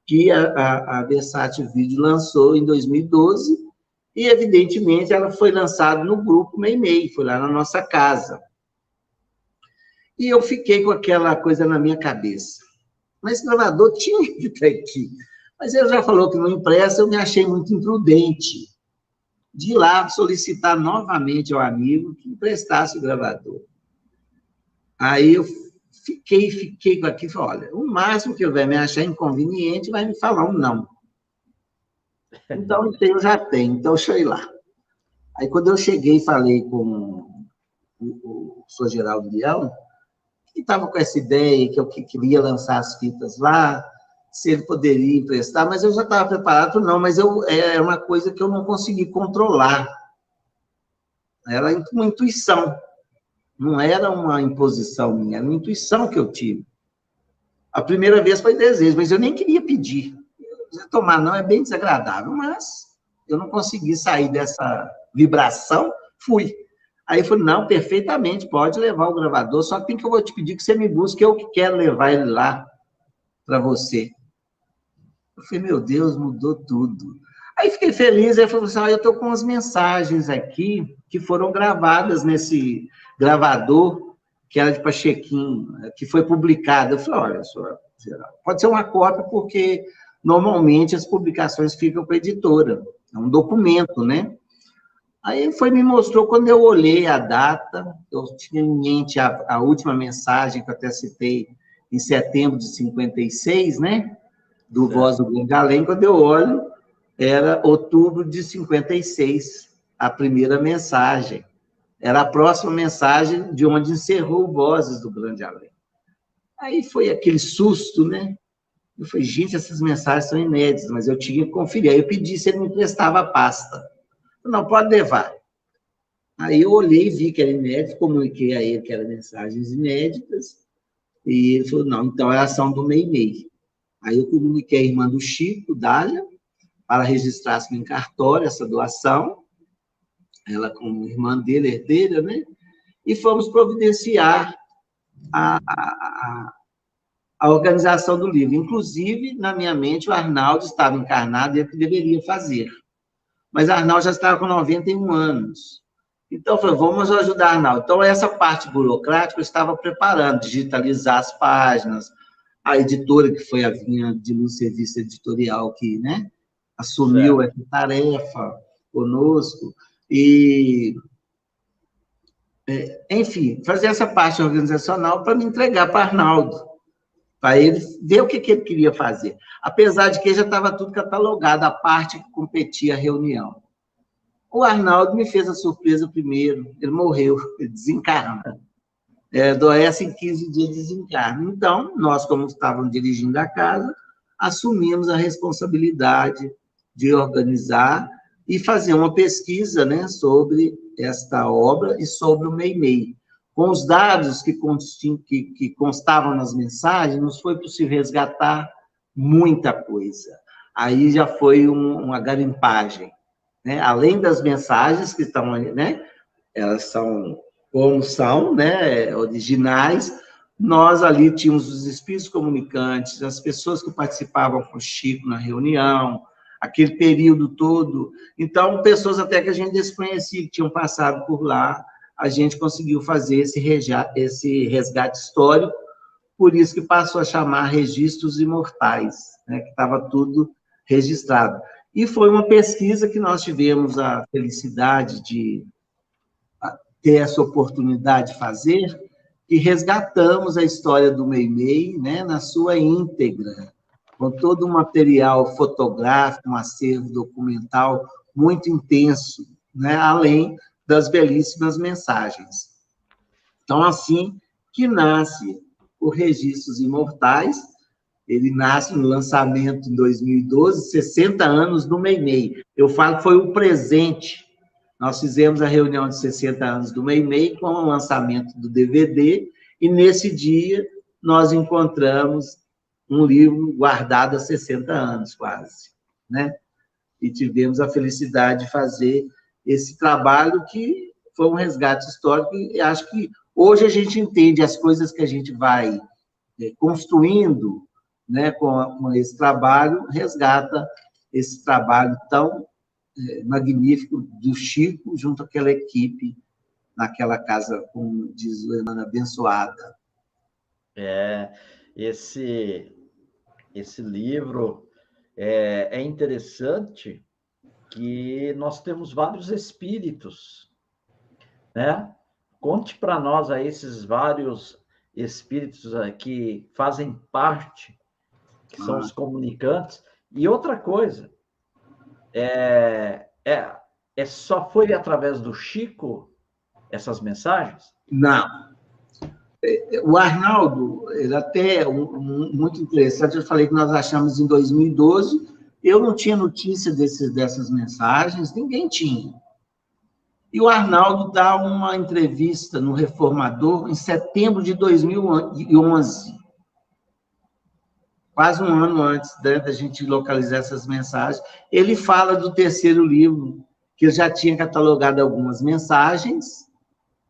que a Versátil Vídeo lançou em 2012, e, evidentemente, ela foi lançada no grupo Meimei, foi lá na nossa casa. E eu fiquei com aquela coisa na minha cabeça. Mas esse gravador tinha que estar aqui. Mas ele já falou que não empresta, eu me achei muito imprudente. de ir lá solicitar novamente ao amigo que emprestasse o gravador. Aí eu fiquei com aquilo e falei, olha, o máximo que ele vai me achar inconveniente vai me falar um não. Então, eu já tenho, então deixa eu ir lá. Aí, quando eu cheguei e falei com o Sr. Geraldo Leão, que estava com essa ideia, que eu queria lançar as fitas lá, se ele poderia emprestar, mas eu já estava preparado, não, mas é uma coisa que eu não consegui controlar. Era uma intuição, não era uma imposição minha, era uma intuição que eu tive. A primeira vez foi desejo, mas eu nem queria pedir. Tomar não é bem desagradável, mas eu não consegui sair dessa vibração, fui. Aí eu falei, não, perfeitamente, pode levar o gravador, só que eu vou te pedir que você me busque, eu que quero levar ele lá para você. Eu falei, meu Deus, mudou tudo. Aí fiquei feliz, aí falei assim, eu estou com as mensagens aqui que foram gravadas nesse gravador, que era de Pachequim, que foi publicado. Eu falei, olha, senhor, pode ser uma cópia, porque normalmente as publicações ficam com a editora, é um documento, né? Aí ele me mostrou, quando eu olhei a data, eu tinha em mente a última mensagem, que eu até citei, em setembro de 56, né? Do Voz do Grande Além, quando eu olho, era outubro de 56, a primeira mensagem. Era a próxima mensagem de onde encerrou o Vozes do Grande Além. Aí foi aquele susto, né? Eu falei, gente, essas mensagens são inéditas, mas eu tinha que conferir. Aí eu pedi se ele me emprestava a pasta. Não, pode levar. Aí eu olhei e vi que era inédito, comuniquei a ele que eram mensagens inéditas, e ele falou, não, então é a ação do MEI-MEI. Aí eu comuniquei a irmã do Chico, Dália, para registrar em cartório essa doação, ela como irmã dele, herdeira, né? E fomos providenciar a organização do livro. Inclusive, na minha mente, o Arnaldo estava encarnado e ele que deveria fazer. Mas Arnaldo já estava com 91 anos. Então, eu falei, vamos ajudar Arnaldo. Então, essa parte burocrática eu estava preparando, digitalizar as páginas, a editora, que foi a Vinha de Luz Serviço Editorial, que, né, assumiu essa tarefa conosco, e, enfim, fazer essa parte organizacional para me entregar para Arnaldo, para ele ver o que ele queria fazer. Apesar de que já estava tudo catalogado, a parte que competia à reunião. O Arnaldo me fez a surpresa primeiro, ele morreu, ele desencarnou. Adoece em 15 dias de desencarno. Então, nós, como estávamos dirigindo a casa, assumimos a responsabilidade de organizar e fazer uma pesquisa, né, sobre esta obra e sobre o MEI-MEI. Com os dados que constavam nas mensagens, nos foi possível resgatar muita coisa. Aí já foi uma garimpagem, né? Além das mensagens que estão ali, né? Elas são como são, né, originais. Nós ali tínhamos os espíritos comunicantes, as pessoas que participavam com o Chico na reunião, aquele período todo. Então, pessoas até que a gente desconhecia, que tinham passado por lá, a gente conseguiu fazer esse resgate histórico, por isso que passou a chamar Registros Imortais, né, que estava tudo registrado. E foi uma pesquisa que nós tivemos a felicidade de ter essa oportunidade de fazer, e resgatamos a história do MEI-MEI, né, na sua íntegra, com todo o material fotográfico, um acervo documental muito intenso, né, além das belíssimas mensagens. Então, assim que nasce o Registros Imortais, ele nasce no lançamento em 2012, 60 anos do MEI-MEI. Eu falo que foi um presente. Nós fizemos a reunião de 60 anos do MEI-MEI com o lançamento do DVD, e nesse dia nós encontramos um livro guardado há 60 anos, quase, né? E tivemos a felicidade de fazer esse trabalho, que foi um resgate histórico, e acho que hoje a gente entende as coisas que a gente vai construindo, né, com esse trabalho, resgata esse trabalho tão magnífico do Chico, junto àquela equipe, naquela casa, como diz o Hernando, abençoada. Esse livro é interessante, que nós temos vários espíritos, né? Conte para nós aí esses vários espíritos que fazem parte, que são os comunicantes. E outra coisa, só foi através do Chico essas mensagens? Não. O Arnaldo, ele até muito interessante, eu falei que nós achamos em 2012, eu não tinha notícia dessas mensagens, ninguém tinha. E o Arnaldo dá uma entrevista no Reformador em setembro de 2011, quase um ano antes, né, da gente localizar essas mensagens. Ele fala do terceiro livro, que eu já tinha catalogado algumas mensagens,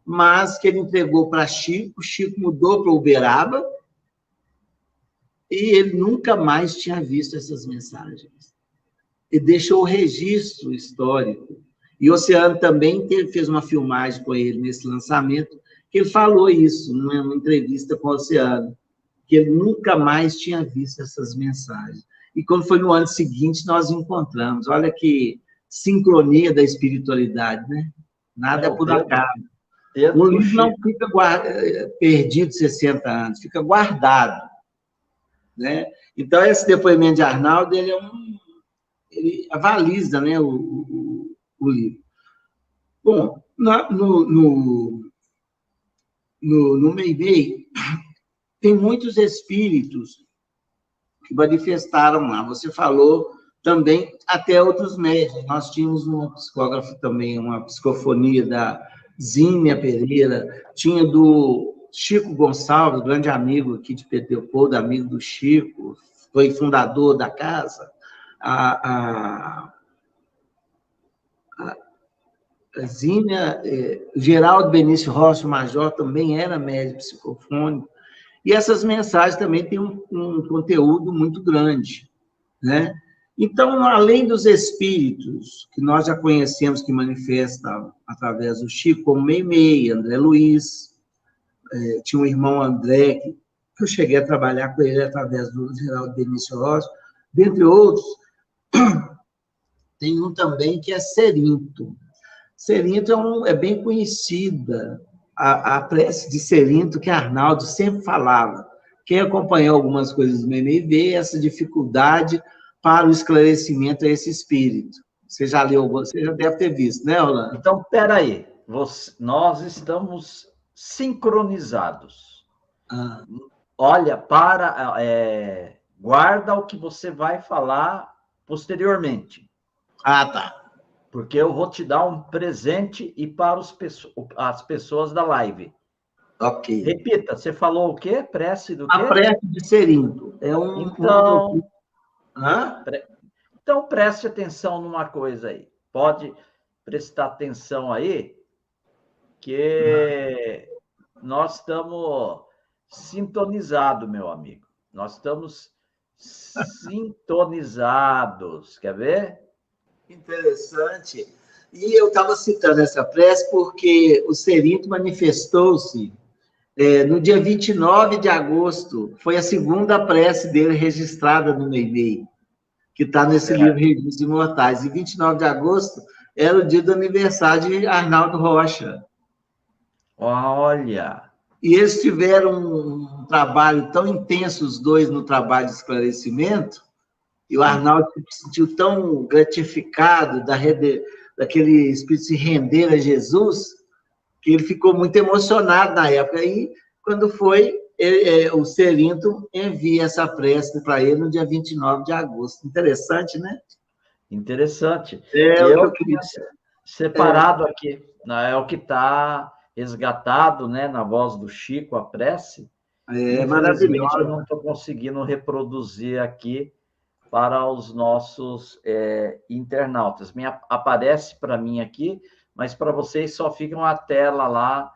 mas que ele entregou para Chico, Chico mudou para Uberaba, e ele nunca mais tinha visto essas mensagens. E deixou o registro histórico. E o Oceano também fez uma filmagem com ele nesse lançamento, que ele falou isso numa entrevista com o Oceano, que ele nunca mais tinha visto essas mensagens. E quando foi no ano seguinte, nós encontramos. Olha que sincronia da espiritualidade, né? Nada é por acaso. O livro não fica perdido 60 anos, fica guardado, né? Então, esse depoimento de Arnaldo, ele avaliza, né, o livro. Bom, no Meimei, tem muitos espíritos que manifestaram lá. Você falou também, até outros médiuns. Nós tínhamos uma psicógrafa também, uma psicofonia da Zínia Pereira, tinha do Chico Gonçalves, grande amigo aqui de Peteupodo, amigo do Chico, foi fundador da casa. A Zínia, Geraldo Benício Rossi, o Major, também era médium psicofônico. E essas mensagens também têm um conteúdo muito grande, né? Então, além dos espíritos que nós já conhecemos que manifestam através do Chico, como Meimei, André Luiz, tinha um irmão André, que eu cheguei a trabalhar com ele através do Geraldo Benício Rossi, dentre outros, tem um também que é Serinto. Serinto é bem conhecida, a prece de Serinto, que Arnaldo sempre falava. Quem acompanhou algumas coisas do Meimei vê essa dificuldade para o esclarecimento a esse espírito. Você já leu, você já deve ter visto, né, Orlando? Então, peraí, nós estamos sincronizados. Olha, guarda o que você vai falar posteriormente. Tá. Porque eu vou te dar um presente e para as pessoas da live. Ok. Repita, você falou o quê? Prece do quê? A prece de Serinto. Então, preste atenção numa coisa aí. Pode prestar atenção aí, que nós estamos sintonizados, meu amigo. Nós estamos sintonizados. Quer ver? Interessante. E eu estava citando essa prece porque o Serinto manifestou-se no dia 29 de agosto. Foi a segunda prece dele registrada no Meimei, que está nesse livro Registros Imortais. E 29 de agosto era o dia do aniversário de Arnaldo Rocha. Olha! E eles tiveram um trabalho tão intenso, os dois, no trabalho de esclarecimento, e o Arnaldo se sentiu tão gratificado daquele espírito se render a Jesus, que ele ficou muito emocionado na época. E, quando foi, o Serinto envia essa prece para ele no dia 29 de agosto. Interessante, né? Interessante. Eu tinha separado aqui, né, é o que está resgatado, né, na voz do Chico, a prece. Infelizmente, eu não estou conseguindo reproduzir aqui para os nossos internautas. Aparece para mim aqui, mas para vocês só fica uma tela lá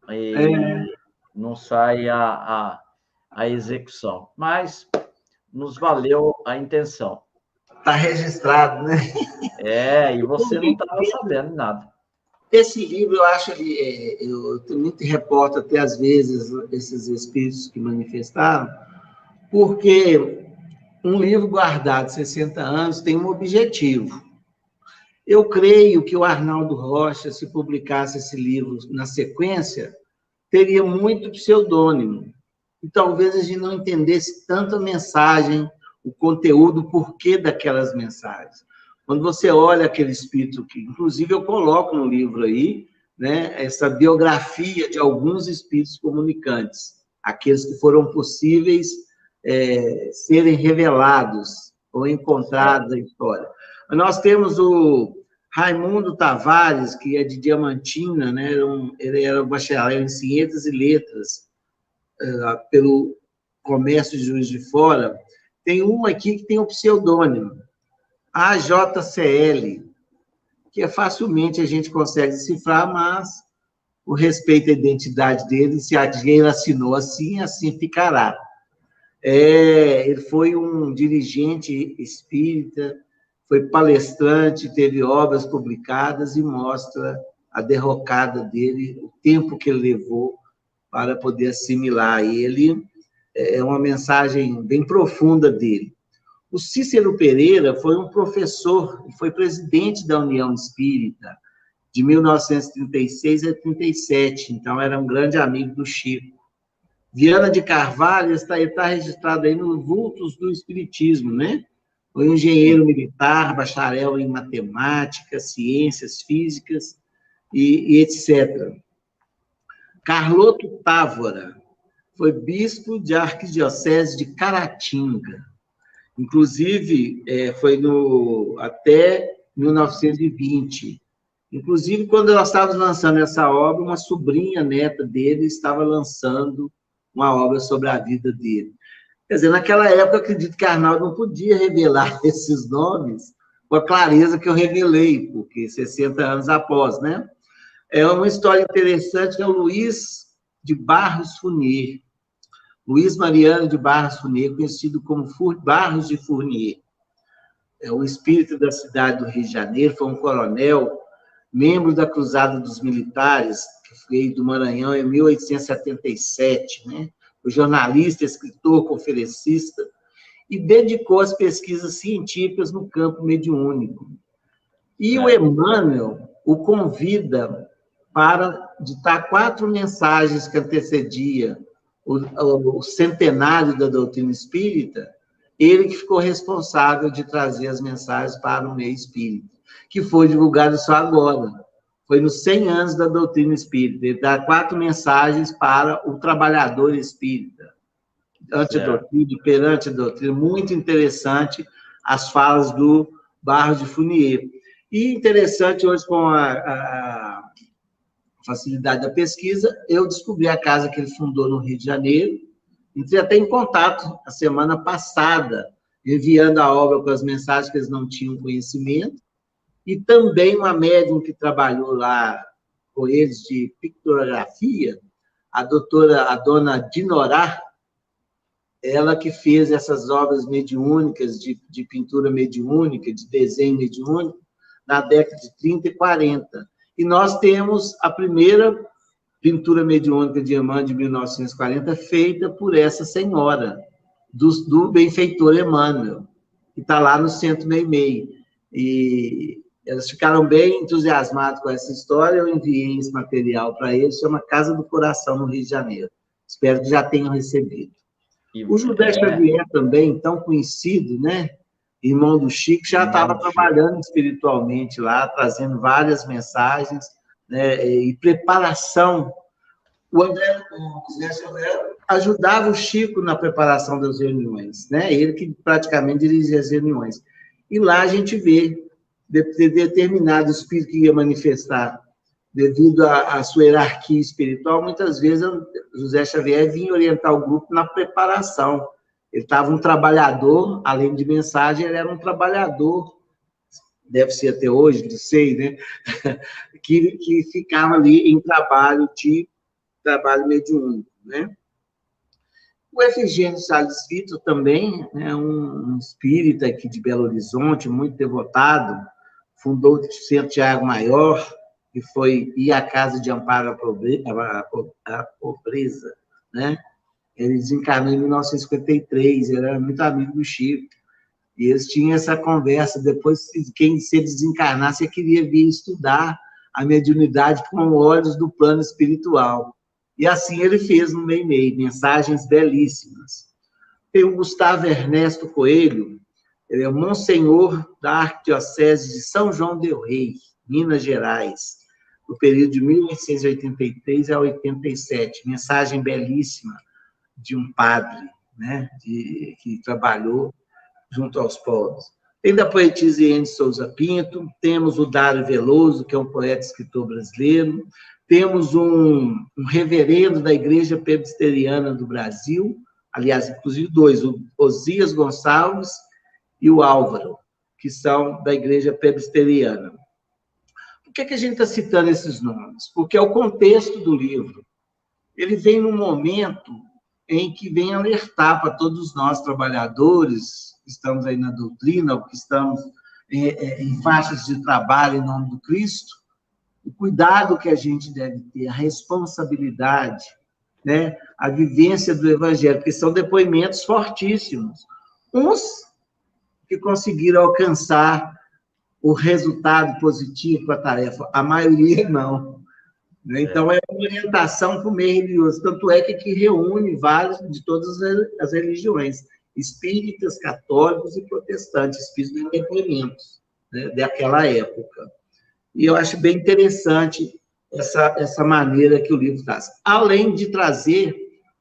e não sai a execução. Mas nos valeu a intenção. Está registrado, né? E você não estava sabendo nada. Esse livro, eu acho que eu também reporto até às vezes esses espíritos que manifestaram, porque um livro guardado 60 anos tem um objetivo. Eu creio que o Arnaldo Rocha, se publicasse esse livro na sequência, teria muito pseudônimo. E talvez a gente não entendesse tanto a mensagem, o conteúdo, o porquê daquelas mensagens. Quando você olha aquele espírito, que inclusive eu coloco no livro aí, né, essa biografia de alguns espíritos comunicantes, aqueles que foram possíveis serem revelados ou encontrados na história. Nós temos o Raimundo Tavares, que é de Diamantina, né, ele era bacharel em Ciências e Letras, pelo Comércio de Juiz de Fora. Tem um aqui que tem um pseudônimo, AJCL, que facilmente a gente consegue decifrar, mas o respeito à identidade dele, se ele assinou assim, assim ficará. Ele foi um dirigente espírita, foi palestrante, teve obras publicadas e mostra a derrocada dele, o tempo que ele levou para poder assimilar ele. É uma mensagem bem profunda dele. O Cícero Pereira foi um professor, foi presidente da União Espírita, de 1936 a 37, então era um grande amigo do Chico. Viana de Carvalho está registrado aí no Vultos do Espiritismo, né? Foi um engenheiro militar, bacharel em matemática, ciências físicas e etc. Carloto Távora foi bispo de arquidiocese de Caratinga. Inclusive, foi até 1920. Inclusive, quando nós estávamos lançando essa obra, uma sobrinha neta dele estava lançando uma obra sobre a vida dele. Quer dizer, naquela época, eu acredito que Arnaldo não podia revelar esses nomes com a clareza que eu revelei, porque 60 anos após, né? É uma história interessante, que é o Luiz de Barros Fournier. Luiz Mariano de Barros Fournier, conhecido como Barros de Fournier. É o espírito da cidade do Rio de Janeiro, foi um coronel, membro da Cruzada dos Militares, que veio do Maranhão em 1877, né? O jornalista, escritor, conferencista, e dedicou as pesquisas científicas no campo mediúnico. E o Emmanuel o convida para ditar 4 mensagens que antecedia o centenário da doutrina espírita, ele que ficou responsável de trazer as mensagens para o meio espírita, que foi divulgado só agora. Foi nos 100 anos da doutrina espírita. Ele dá 4 mensagens para o trabalhador espírita. Antidoutrina, perante a doutrina. Muito interessante as falas do Barros de Fournier. E interessante, hoje, com a facilidade da pesquisa, eu descobri a casa que ele fundou no Rio de Janeiro. Entrei até em contato a semana passada, enviando a obra com as mensagens que eles não tinham conhecimento, e também uma médium que trabalhou lá com eles de pictografia, a dona Dinorá, ela que fez essas obras mediúnicas, de pintura mediúnica, de desenho mediúnico, na década de 30 e 40. E nós temos a primeira pintura mediúnica de Emmanuel, de 1940, feita por essa senhora, do benfeitor Emmanuel, que está lá no Centro Meimei. E elas ficaram bem entusiasmadas com essa história, eu enviei esse material para eles, chama Casa do Coração, no Rio de Janeiro. Espero que já tenham recebido. O José Xavier também, tão conhecido, né? Irmão do Chico, já estava trabalhando espiritualmente lá, trazendo várias mensagens, né? E preparação. O José Xavier ajudava o Chico na preparação das reuniões, né? Ele que praticamente dirigia as reuniões. E lá a gente vê determinado espírito que ia manifestar, devido à sua hierarquia espiritual, muitas vezes José Xavier vinha orientar o grupo na preparação. Ele estava um trabalhador, além de mensagem, ele era um trabalhador, deve ser até hoje, não sei, né? que ficava ali em trabalho mediúnico, né? O Efigênio Salles Vitor também, né, um espírita aqui de Belo Horizonte, muito devotado, fundou o Centro Tiago Maior, que foi a Casa de Amparo à Pobreza, né? Ele desencarnou em 1953, ele era muito amigo do Chico. E eles tinham essa conversa, depois, quem se desencarnasse, queria vir estudar a mediunidade com olhos do plano espiritual. E assim ele fez no Meimei, mensagens belíssimas. Tem o Gustavo Ernesto Coelho, ele é o Monsenhor da Arquidiocese de São João del Rei, Minas Gerais, no período de 1883 a 87. Mensagem belíssima de um padre, né, que trabalhou junto aos povos. Tem da poetisa Iene Souza Pinto, temos o Dário Veloso, que é um poeta e escritor brasileiro, temos um reverendo da Igreja Presbiteriana do Brasil, aliás, inclusive dois, o Osias Gonçalves e o Álvaro, que são da Igreja Presbiteriana. Por que a gente está citando esses nomes? Porque é o contexto do livro. Ele vem num momento em que vem alertar para todos nós, trabalhadores, que estamos aí na doutrina, ou que estamos em faixas de trabalho em nome do Cristo, o cuidado que a gente deve ter, a responsabilidade, né? A vivência do Evangelho, porque são depoimentos fortíssimos. Uns que conseguiram alcançar o resultado positivo com a tarefa, a maioria não. Então, é uma orientação para o meio religioso, tanto é que aqui reúne vários de todas as religiões, espíritas, católicos e protestantes, espíritas de depoimentos, né, daquela época. E eu acho bem interessante essa maneira que o livro traz. Além de trazer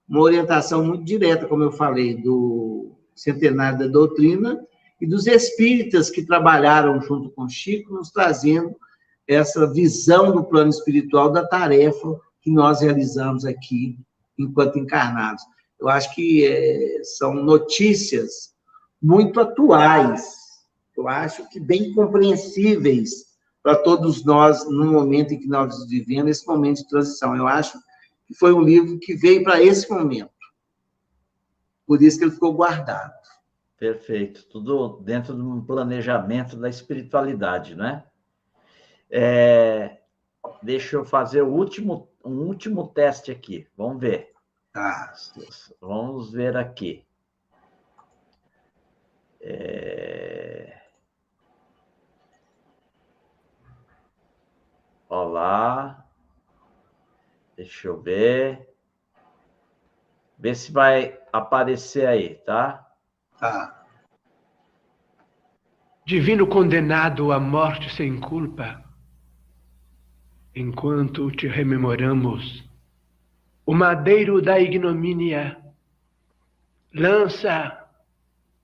uma orientação muito direta, como eu falei, do Centenário da Doutrina e dos espíritas que trabalharam junto com Chico, nos trazendo essa visão do plano espiritual da tarefa que nós realizamos aqui enquanto encarnados. Eu acho que são notícias muito atuais, eu acho que bem compreensíveis para todos nós no momento em que nós vivemos, esse momento de transição. Eu acho que foi um livro que veio para esse momento. Por isso que ele ficou guardado. Perfeito. Tudo dentro de um planejamento da espiritualidade, né? Deixa eu fazer um último teste aqui. Vamos ver. Tá. Vamos ver aqui. Olá. Deixa eu ver. Vê se vai aparecer aí, tá? Tá. Divino condenado à morte sem culpa, enquanto te rememoramos, o madeiro da ignomínia, lança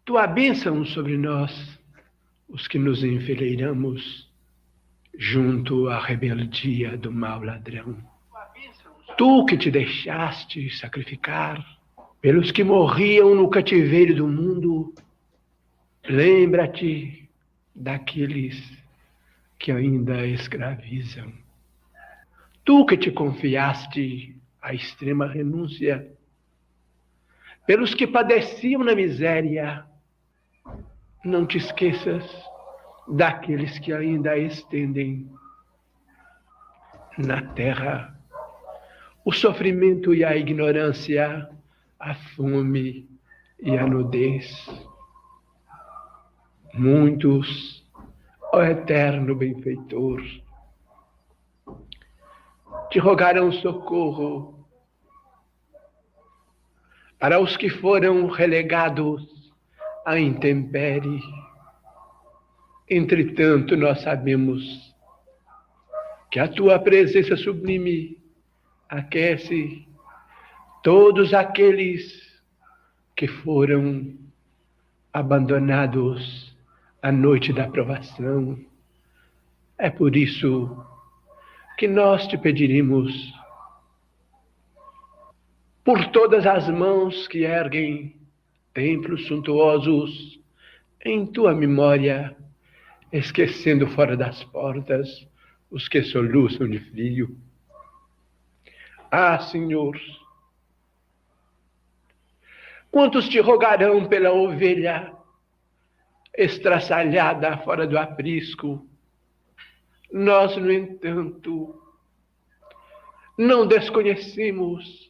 tua bênção sobre nós, os que nos enfileiramos junto à rebeldia do mau ladrão. Tu que te deixaste sacrificar pelos que morriam no cativeiro do mundo, lembra-te daqueles que ainda escravizam. Tu que te confiaste à extrema renúncia, pelos que padeciam na miséria, não te esqueças daqueles que ainda estendem na terra o sofrimento e a ignorância, a fome e a nudez. Muitos, ó eterno benfeitor, te rogarão socorro para os que foram relegados à intempérie. Entretanto, nós sabemos que a tua presença sublime aquece todos aqueles que foram abandonados à noite da provação. É por isso que nós te pediremos, por todas as mãos que erguem templos suntuosos em tua memória, esquecendo fora das portas os que soluçam de frio. Ah, Senhor, quantos te rogarão pela ovelha estraçalhada fora do aprisco? Nós, no entanto, não desconhecemos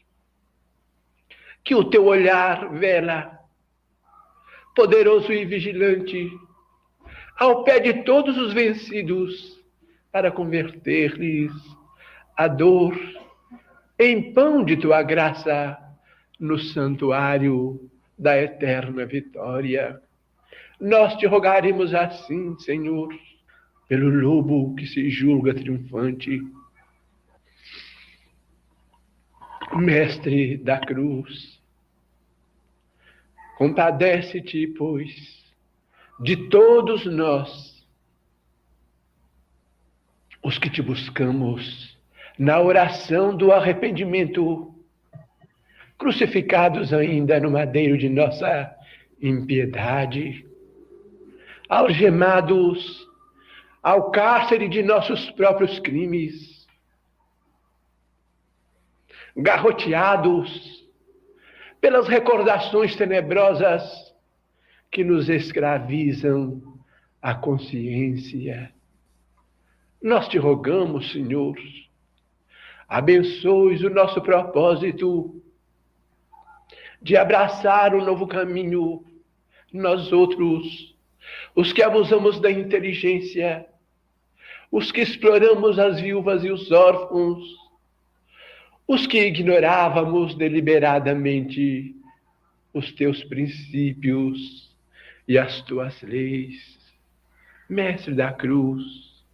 que o teu olhar vela poderoso e vigilante, ao pé de todos os vencidos, para converter-lhes a dor em pão de tua graça no santuário da eterna vitória. Nós te rogaremos assim, Senhor, pelo lobo que se julga triunfante. Mestre da cruz, compadece-te, pois, de todos nós, os que te buscamos na oração do arrependimento, crucificados ainda no madeiro de nossa impiedade, algemados ao cárcere de nossos próprios crimes, garroteados pelas recordações tenebrosas que nos escravizam a consciência. Nós te rogamos, Senhor, abençoes o nosso propósito de abraçar o novo caminho, nós outros, os que abusamos da inteligência, os que exploramos as viúvas e os órfãos, os que ignorávamos deliberadamente os teus princípios e as tuas leis. Mestre da cruz,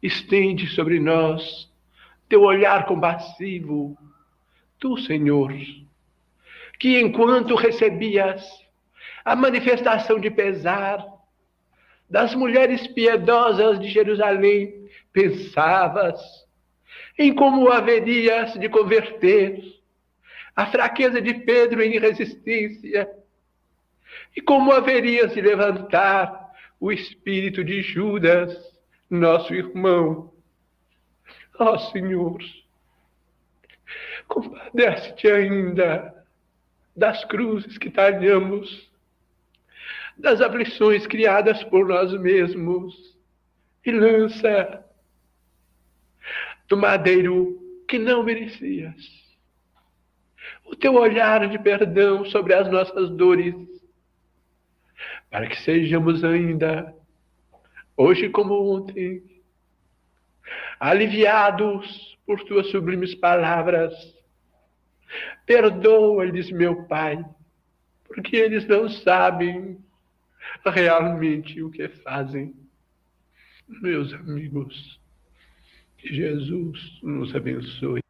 estende sobre nós teu olhar compassivo, tu, Senhor, que enquanto recebias a manifestação de pesar das mulheres piedosas de Jerusalém, pensavas em como haverias de converter a fraqueza de Pedro em resistência e como haverias de levantar o espírito de Judas, nosso irmão. Ó Senhor, compadece-te ainda das cruzes que talhamos, das aflições criadas por nós mesmos, e lança do madeiro que não merecias o teu olhar de perdão sobre as nossas dores, para que sejamos ainda, hoje como ontem, aliviados por tuas sublimes palavras. Perdoa-lhes, meu Pai, porque eles não sabem realmente o que fazem. Meus amigos, que Jesus nos abençoe.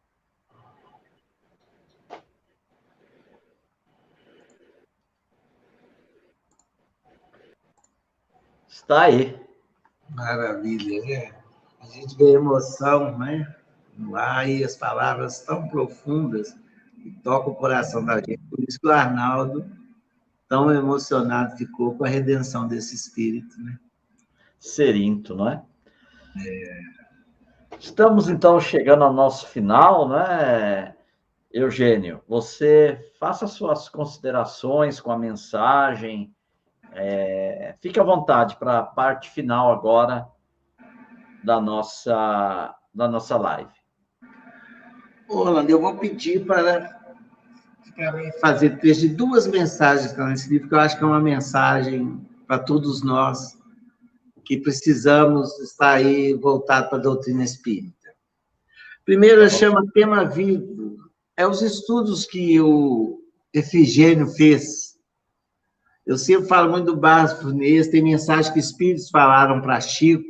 Está aí. Maravilha, né? A gente vê emoção, né? No ar e as palavras tão profundas que tocam o coração da gente. Por isso que o Arnaldo, tão emocionado, ficou com a redenção desse espírito, né? Serinto, não é? Estamos, então, chegando ao nosso final, né, Eugênio? Você faça suas considerações com a mensagem. Fique à vontade para a parte final agora da nossa live. Orlando, eu vou pedir para fazer trecho de duas mensagens que estão nesse livro, que eu acho que é uma mensagem para todos nós que precisamos estar aí voltados para a doutrina espírita. Primeiro, chama Tema Vivo. É os estudos que o Efigênio fez. Eu sempre falo muito do básico nesse, tem mensagem que espíritos falaram para Chico,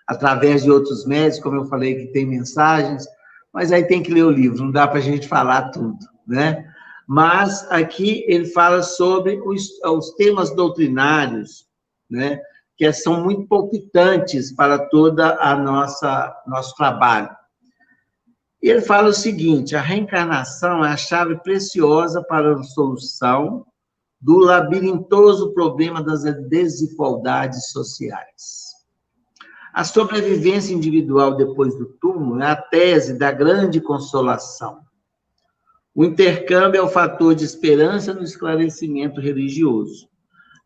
através de outros médicos, como eu falei que tem mensagens, mas aí tem que ler o livro, não dá para a gente falar tudo, né? Mas aqui ele fala sobre os temas doutrinários, né? Que são muito palpitantes para toda a nosso trabalho. E ele fala o seguinte: a reencarnação é a chave preciosa para a solução do labirintoso problema das desigualdades sociais. A sobrevivência individual depois do túmulo é a tese da grande consolação. O intercâmbio é o fator de esperança no esclarecimento religioso.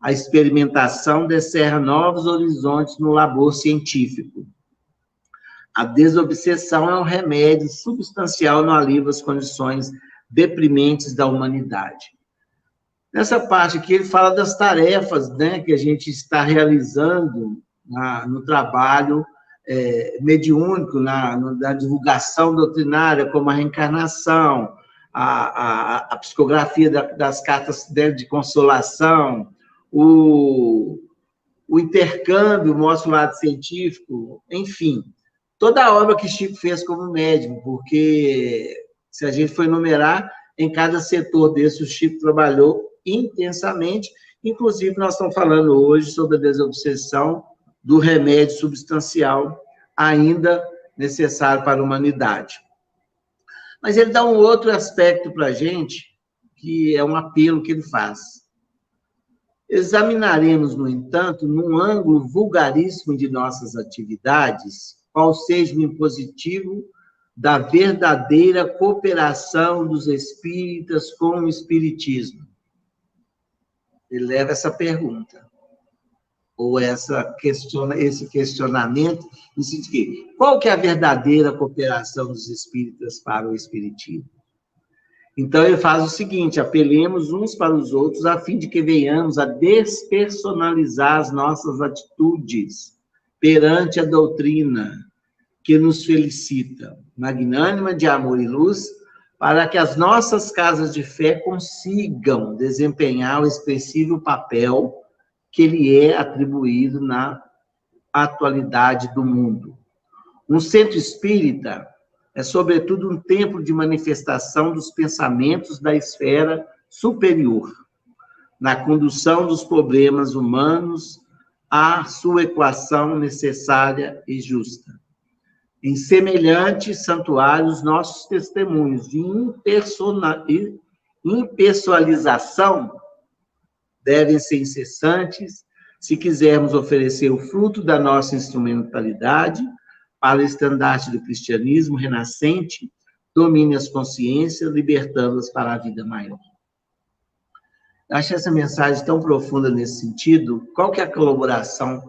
A experimentação descerra novos horizontes no labor científico. A desobsessão é um remédio substancial no alívio às condições deprimentes da humanidade. Nessa parte aqui, ele fala das tarefas, né, que a gente está realizando no trabalho mediúnico, na divulgação doutrinária, como a reencarnação, a psicografia das cartas de consolação, o intercâmbio, mostra o lado científico, enfim, toda a obra que Chico fez como médium, porque se a gente for enumerar, em cada setor desse, o Chico trabalhou intensamente, inclusive nós estamos falando hoje sobre a desobsessão do remédio substancial ainda necessário para a humanidade. Mas ele dá um outro aspecto para a gente, que é um apelo que ele faz. Examinaremos, no entanto, num ângulo vulgaríssimo de nossas atividades, qual seja o impositivo da verdadeira cooperação dos espíritas com o espiritismo. Ele leva essa pergunta, ou esse questionamento, no sentido que, qual que é a verdadeira cooperação dos espíritas para o espiritismo? Então, ele faz o seguinte: apelemos uns para os outros, a fim de que venhamos a despersonalizar as nossas atitudes perante a doutrina que nos felicita, magnânima de amor e luz, para que as nossas casas de fé consigam desempenhar o expressivo papel que lhe é atribuído na atualidade do mundo. Um centro espírita é, sobretudo, um templo de manifestação dos pensamentos da esfera superior, na condução dos problemas humanos à sua equação necessária e justa. Em semelhantes santuários, nossos testemunhos de impessoalização devem ser incessantes, se quisermos oferecer o fruto da nossa instrumentalidade para o estandarte do cristianismo renascente, domine as consciências, libertando-as para a vida maior. Eu acho essa mensagem tão profunda nesse sentido. Qual que é a colaboração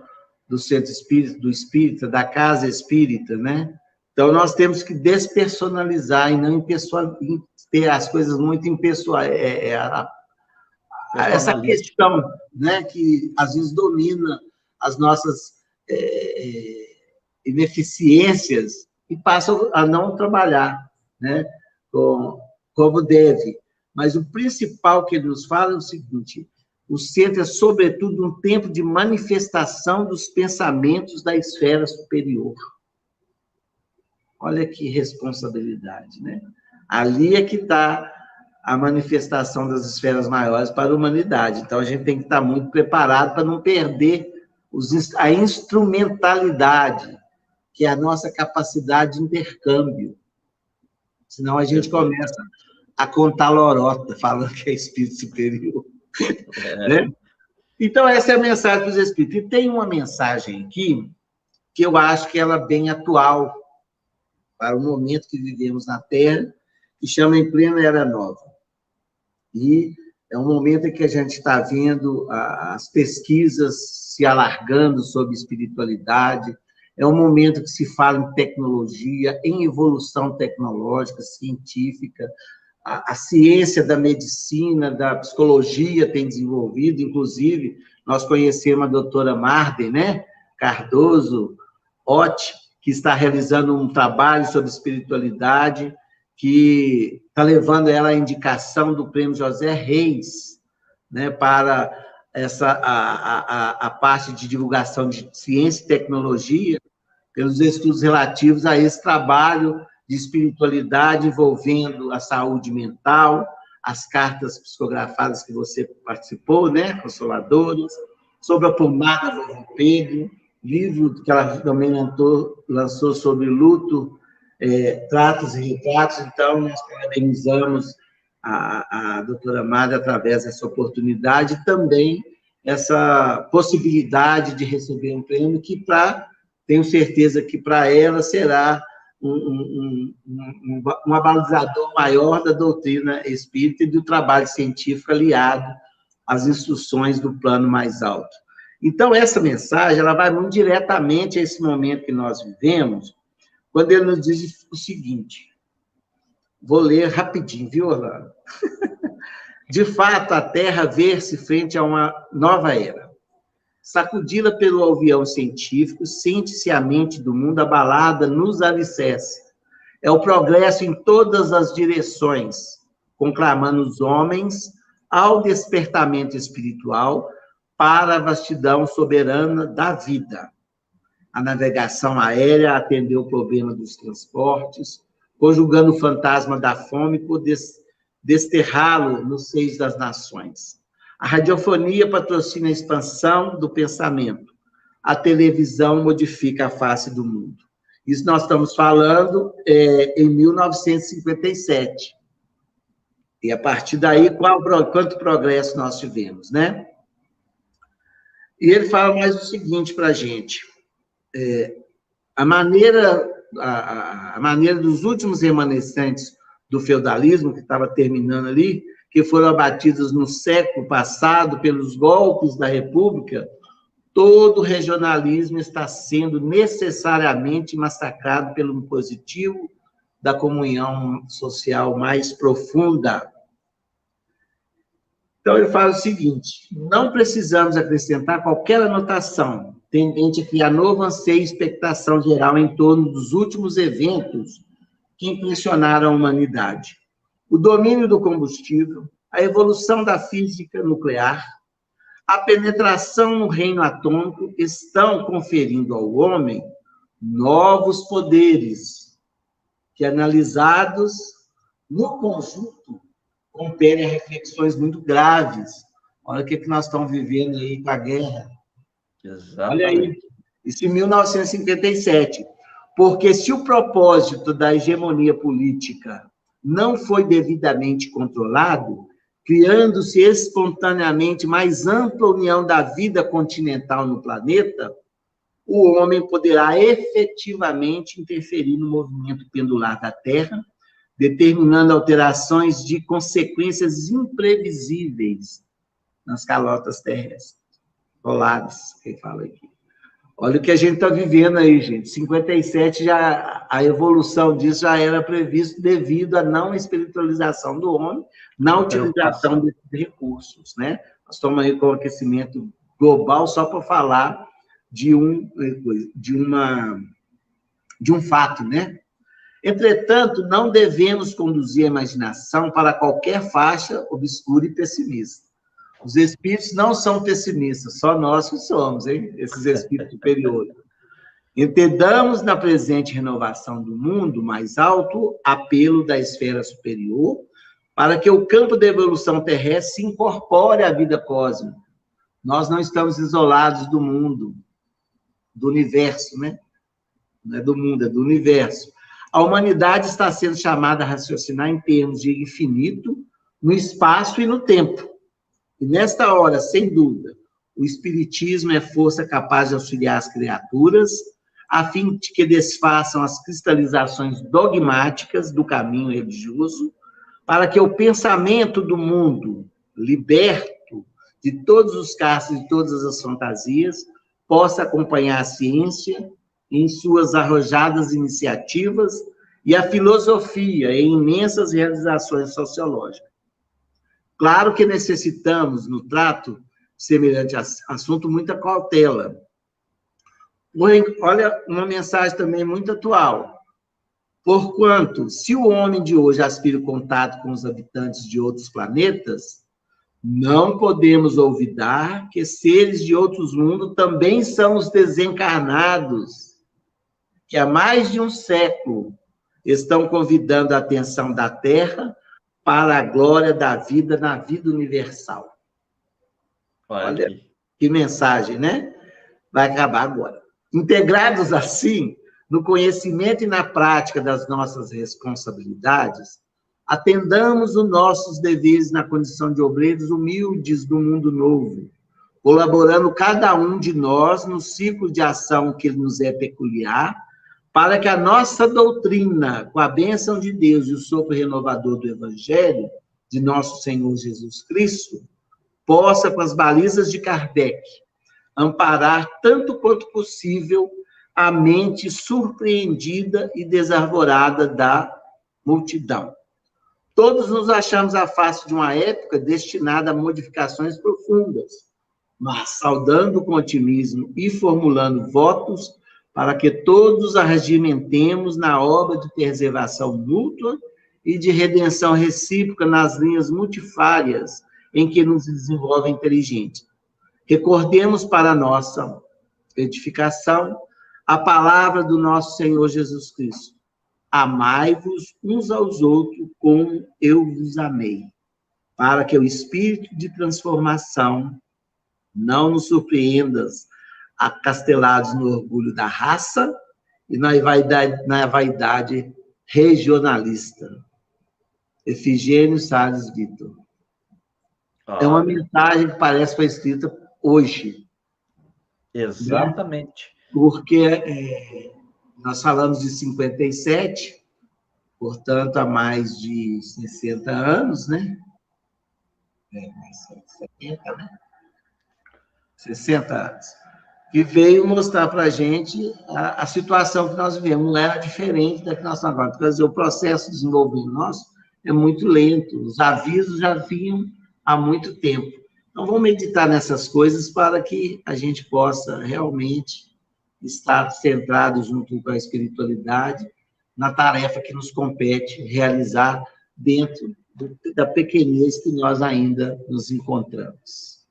do centro espírita, do espírita, da casa espírita, né? Então, nós temos que despersonalizar e não ter as coisas muito impessoais. Essa questão, né, que às vezes domina as nossas ineficiências e passam a não trabalhar, né, como deve. Mas o principal que ele nos fala é o seguinte: o centro é, sobretudo, um tempo de manifestação dos pensamentos da esfera superior. Olha que responsabilidade, né? Ali é que está a manifestação das esferas maiores para a humanidade. Então, a gente tem que estar muito preparado para não perder a instrumentalidade, que é a nossa capacidade de intercâmbio. Senão, a gente começa a contar lorota, falando que é espírito superior. Né? Então, essa é a mensagem dos espíritos. E tem uma mensagem aqui que eu acho que ela é bem atual para o momento que vivemos na Terra, que chama Em Plena Era Nova. E é um momento em que a gente está vendo as pesquisas se alargando sobre espiritualidade, é um momento que se fala em tecnologia, em evolução tecnológica, científica, a ciência da medicina, da psicologia tem desenvolvido, inclusive, nós conhecemos a doutora Marden, né, Cardoso Otti, que está realizando um trabalho sobre espiritualidade, que está levando ela à indicação do Prêmio José Reis, né, para a parte de divulgação de ciência e tecnologia, pelos estudos relativos a esse trabalho de espiritualidade envolvendo a saúde mental, as cartas psicografadas que você participou, né, consoladoras, sobre a pomada do Pedro, livro que ela também lançou sobre luto, tratos e retratos. Então, nós parabenizamos a doutora Amada através dessa oportunidade, e também essa possibilidade de receber um prêmio que, tenho certeza que para ela será um abalizador maior da doutrina espírita e do trabalho científico aliado às instruções do plano mais alto. Então, essa mensagem ela vai muito diretamente a esse momento que nós vivemos, quando ele nos diz o seguinte, vou ler rapidinho, viu, Orlando? De fato, a Terra vê-se frente a uma nova era. Sacudida pelo alvião científico, sente-se a mente do mundo abalada nos alicerces. É o progresso em todas as direções, conclamando os homens ao despertamento espiritual para a vastidão soberana da vida. A navegação aérea atendeu o problema dos transportes, conjugando o fantasma da fome por desterrá-lo nos seios das nações. A radiofonia patrocina a expansão do pensamento. A televisão modifica a face do mundo. Isso nós estamos falando em 1957. E a partir daí, quanto progresso nós tivemos, né? E ele fala mais o seguinte para a gente. A maneira dos últimos remanescentes do feudalismo, que estava terminando ali, que foram abatidos no século passado pelos golpes da República, todo regionalismo está sendo necessariamente massacrado pelo impositivo da comunhão social mais profunda. Então, ele fala o seguinte: não precisamos acrescentar qualquer anotação tendente a criar novo anseio e expectação geral em torno dos últimos eventos que impressionaram a humanidade. O domínio do combustível, a evolução da física nuclear, a penetração no reino atômico estão conferindo ao homem novos poderes que, analisados no conjunto, comperem a reflexões muito graves. Olha o que nós estamos vivendo aí com a guerra. Exatamente. Olha aí, isso em 1957. Porque se o propósito da hegemonia política não foi devidamente controlado, criando-se espontaneamente mais ampla união da vida continental no planeta, o homem poderá efetivamente interferir no movimento pendular da Terra, determinando alterações de consequências imprevisíveis nas calotas terrestres, polares, quem fala aqui. Olha o que a gente está vivendo aí, gente. 57, a evolução disso já era previsto devido à não espiritualização do homem, na utilização desses recursos, né? Nós estamos aí com o aquecimento global só para falar de um fato, né? Entretanto, não devemos conduzir a imaginação para qualquer faixa obscura e pessimista. Os espíritos não são pessimistas, só nós que somos, hein? Esses espíritos superiores. Entendamos na presente renovação do mundo mais alto apelo da esfera superior para que o campo da evolução terrestre se incorpore à vida cósmica. Nós não estamos isolados do mundo, do universo, né? Não é do mundo, é do universo. A humanidade está sendo chamada a raciocinar em termos de infinito, no espaço e no tempo. E nesta hora, sem dúvida, o espiritismo é força capaz de auxiliar as criaturas, a fim de que desfaçam as cristalizações dogmáticas do caminho religioso, para que o pensamento do mundo, liberto de todos os castos e todas as fantasias, possa acompanhar a ciência em suas arrojadas iniciativas e a filosofia em imensas realizações sociológicas. Claro que necessitamos, no trato semelhante a assunto, muita cautela. Olha, uma mensagem também muito atual. Porquanto, se o homem de hoje aspira o contato com os habitantes de outros planetas, não podemos olvidar que seres de outros mundos também são os desencarnados, que há mais de um século estão convidando a atenção da Terra para a glória da vida na vida universal. Olha que mensagem, né? Vai acabar agora. Integrados assim, no conhecimento e na prática das nossas responsabilidades, atendamos os nossos deveres na condição de obreiros humildes do mundo novo, colaborando cada um de nós no ciclo de ação que nos é peculiar, para que a nossa doutrina, com a bênção de Deus e o sopro renovador do Evangelho de nosso Senhor Jesus Cristo, possa, com as balizas de Kardec, amparar tanto quanto possível a mente surpreendida e desarvorada da multidão. Todos nos achamos à face de uma época destinada a modificações profundas, mas saudando com otimismo e formulando votos para que todos arregimentemos na obra de preservação mútua e de redenção recíproca nas linhas multifárias em que nos desenvolve a inteligência. Recordemos para nossa edificação a palavra do nosso Senhor Jesus Cristo. Amai-vos uns aos outros como eu vos amei, para que o espírito de transformação não nos surpreenda acastelados no orgulho da raça e na vaidade regionalista. Efigênio Salles Vitor. É uma mensagem que parece que foi escrita hoje. Exatamente. Né? Porque nós falamos de 57, portanto, há mais de 60 anos, né? Mais 70, né? 60 anos. Que veio mostrar para a gente a situação que nós vivemos. Não era diferente da que nós estamos agora. Quer dizer, o processo de desenvolvimento nosso é muito lento. Os avisos já vinham há muito tempo. Então, vamos meditar nessas coisas para que a gente possa realmente estar centrado junto com a espiritualidade na tarefa que nos compete realizar dentro da pequenez que nós ainda nos encontramos.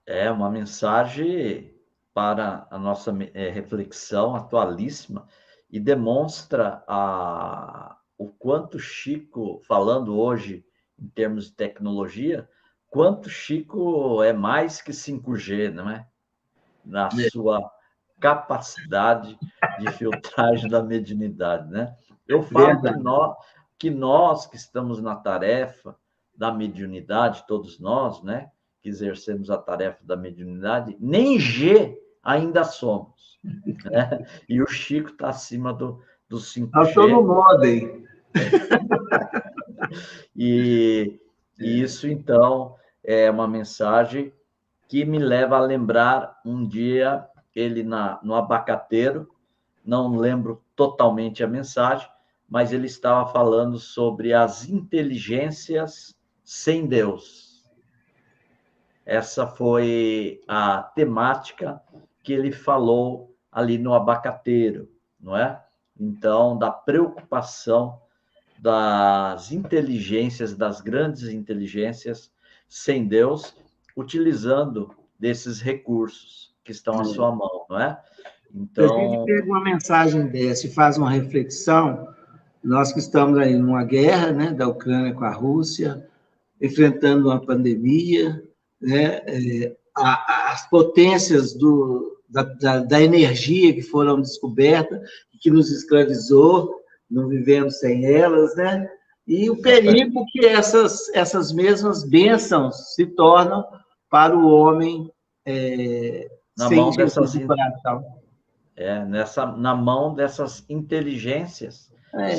É uma mensagem para a nossa reflexão atualíssima e demonstra o quanto Chico, falando hoje em termos de tecnologia, quanto Chico é mais que 5G, não é? Na sua capacidade de filtragem da mediunidade, né? Eu falo que nós que estamos na tarefa da mediunidade, todos nós, né? Que exercemos a tarefa da mediunidade, nem G ainda somos, né? E o Chico está acima do 5G. Eu estou no modo aí. E isso, então, é uma mensagem que me leva a lembrar um dia ele no Abacateiro, não lembro totalmente a mensagem, mas ele estava falando sobre as inteligências sem Deus. Essa foi a temática que ele falou ali no Abacateiro, não é? Então, da preocupação das inteligências, das grandes inteligências sem Deus, utilizando desses recursos que estão à sua mão, não é? Então, a gente pega uma mensagem dessa e faz uma reflexão, nós que estamos aí numa guerra, né, da Ucrânia com a Rússia, enfrentando uma pandemia, né, as potências da energia que foram descobertas, que nos escravizou, não vivemos sem elas, né? E o perigo que essas mesmas bênçãos se tornam para o homem na mão dessas na mão dessas inteligências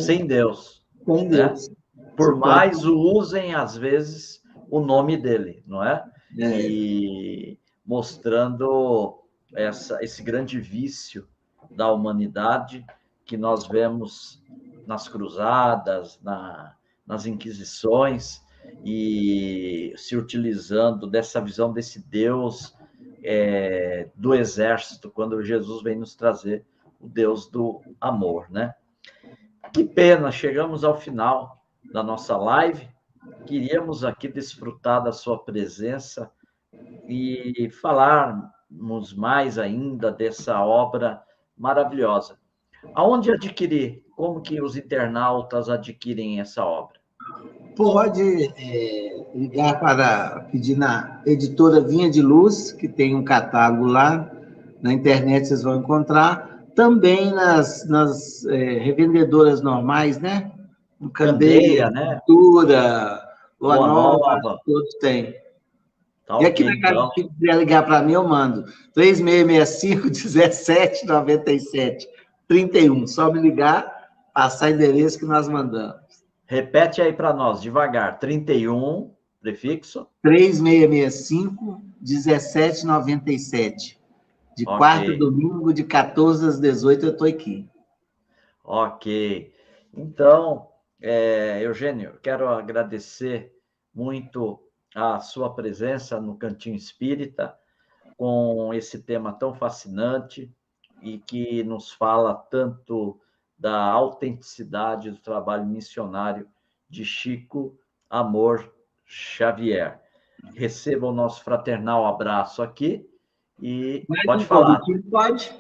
sem Deus. Sem Deus. Né? Por mais usem, às vezes, o nome dele, não é? E mostrando esse grande vício da humanidade que nós vemos nas cruzadas, nas inquisições, e se utilizando dessa visão desse Deus do exército, quando Jesus vem nos trazer o Deus do amor, né? Que pena, chegamos ao final da nossa live. Queríamos aqui desfrutar da sua presença e falarmos mais ainda dessa obra maravilhosa. Aonde adquirir? Como que os internautas adquirem essa obra? Pode ligar para pedir na editora Vinha de Luz, que tem um catálogo lá, na internet vocês vão encontrar, também nas revendedoras normais, né? Candeia, né? Cultura, Boa Nova, todos têm. Tá, e aqui na casa, então, se quiser ligar para mim, eu mando 3665-1797, 31. Só me ligar, passar endereço que nós mandamos. Repete aí para nós, devagar. 31, prefixo? 3665-1797. De quarta a domingo, de 14 às 18, eu estou aqui. Ok. Então, Eugênio, quero agradecer muito a sua presença no Cantinho Espírita, com esse tema tão fascinante e que nos fala tanto da autenticidade do trabalho missionário de Chico Amor Xavier. Receba o nosso fraternal abraço aqui e pode falar. Pode.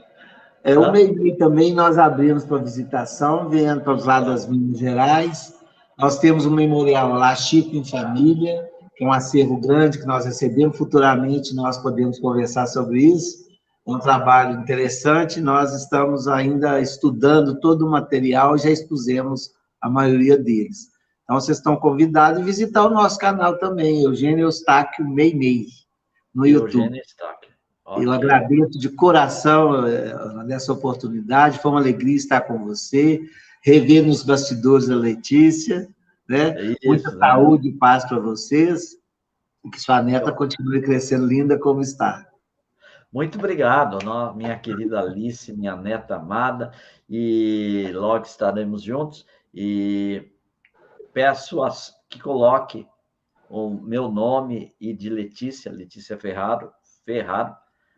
O meio também nós abrimos para visitação, vendo para os lados das Minas Gerais. Nós temos um memorial lá, Chico em Família, que é um acervo grande que nós recebemos. Futuramente nós podemos conversar sobre isso. Um trabalho interessante. Nós estamos ainda estudando todo o material, já expusemos a maioria deles. Então, vocês estão convidados a visitar o nosso canal também, Eugênio Eustáquio Meimei, no YouTube. Eugênio Eustáquio. Okay. Eu agradeço de coração nessa oportunidade, foi uma alegria estar com você, rever nos bastidores da Letícia, né? Muita saúde e paz para vocês, e que sua neta continue crescendo linda como está. Muito obrigado, minha querida Alice, minha neta amada, e logo estaremos juntos, e peço que coloque o meu nome e de Letícia Ferraro,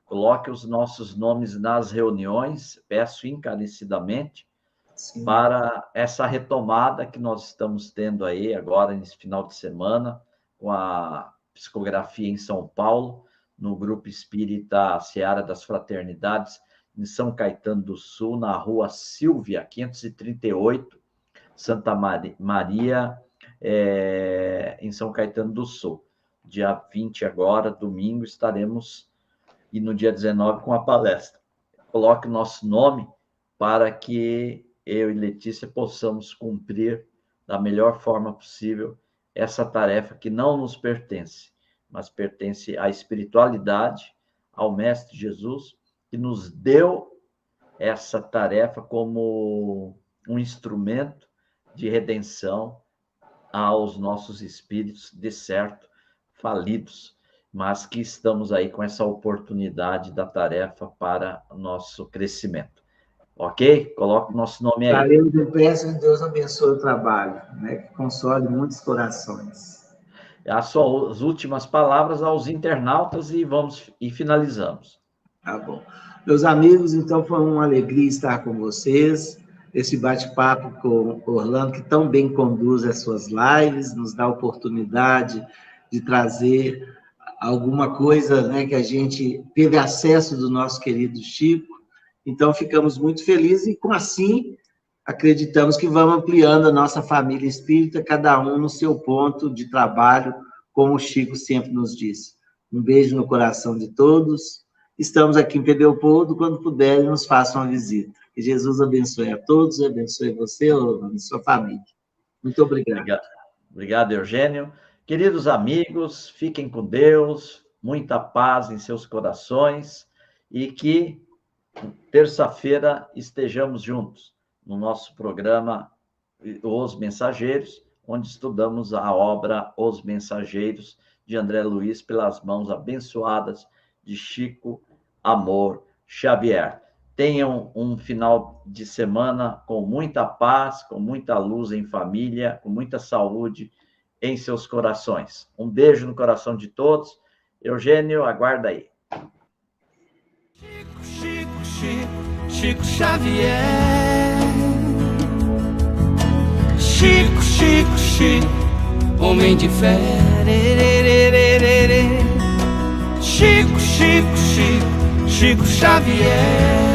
coloque os nossos nomes nas reuniões, peço encarecidamente, sim, para essa retomada que nós estamos tendo aí agora, nesse final de semana, com a psicografia em São Paulo, no Grupo Espírita Seara das Fraternidades, em São Caetano do Sul, na Rua Silvia, 538, Santa Maria, em São Caetano do Sul. Dia 20 agora, domingo, estaremos, e no dia 19 com a palestra. Coloque o nosso nome para que eu e Letícia possamos cumprir da melhor forma possível essa tarefa que não nos pertence, mas pertence à espiritualidade, ao Mestre Jesus, que nos deu essa tarefa como um instrumento de redenção aos nossos espíritos, de certo, falidos, mas que estamos aí com essa oportunidade da tarefa para o nosso crescimento. Ok? Coloque o nosso nome aí. Eu peço que Deus abençoe o trabalho, né? Que console muitos corações. As suas últimas palavras aos internautas e finalizamos. Tá bom. Meus amigos, então foi uma alegria estar com vocês. Esse bate-papo com o Orlando, que tão bem conduz as suas lives, nos dá a oportunidade de trazer alguma coisa, né, que a gente teve acesso do nosso querido Chico. Então, ficamos muito felizes e, com assim, acreditamos que vamos ampliando a nossa família espírita, cada um no seu ponto de trabalho, como o Chico sempre nos disse. Um beijo no coração de todos. Estamos aqui em Pedro Leopoldo, quando puderem, nos façam uma visita. Que Jesus abençoe a todos, abençoe você e sua família. Muito obrigado. Obrigado, Eugênio. Queridos amigos, fiquem com Deus, muita paz em seus corações e que terça-feira estejamos juntos no nosso programa Os Mensageiros, onde estudamos a obra Os Mensageiros, de André Luiz, pelas mãos abençoadas de Chico Amor Xavier. Tenham um final de semana com muita paz, com muita luz em família, com muita saúde em seus corações. Um beijo no coração de todos. Eugênio, aguarda aí. Chico Xavier. Chico, homem de fé. Chico Xavier.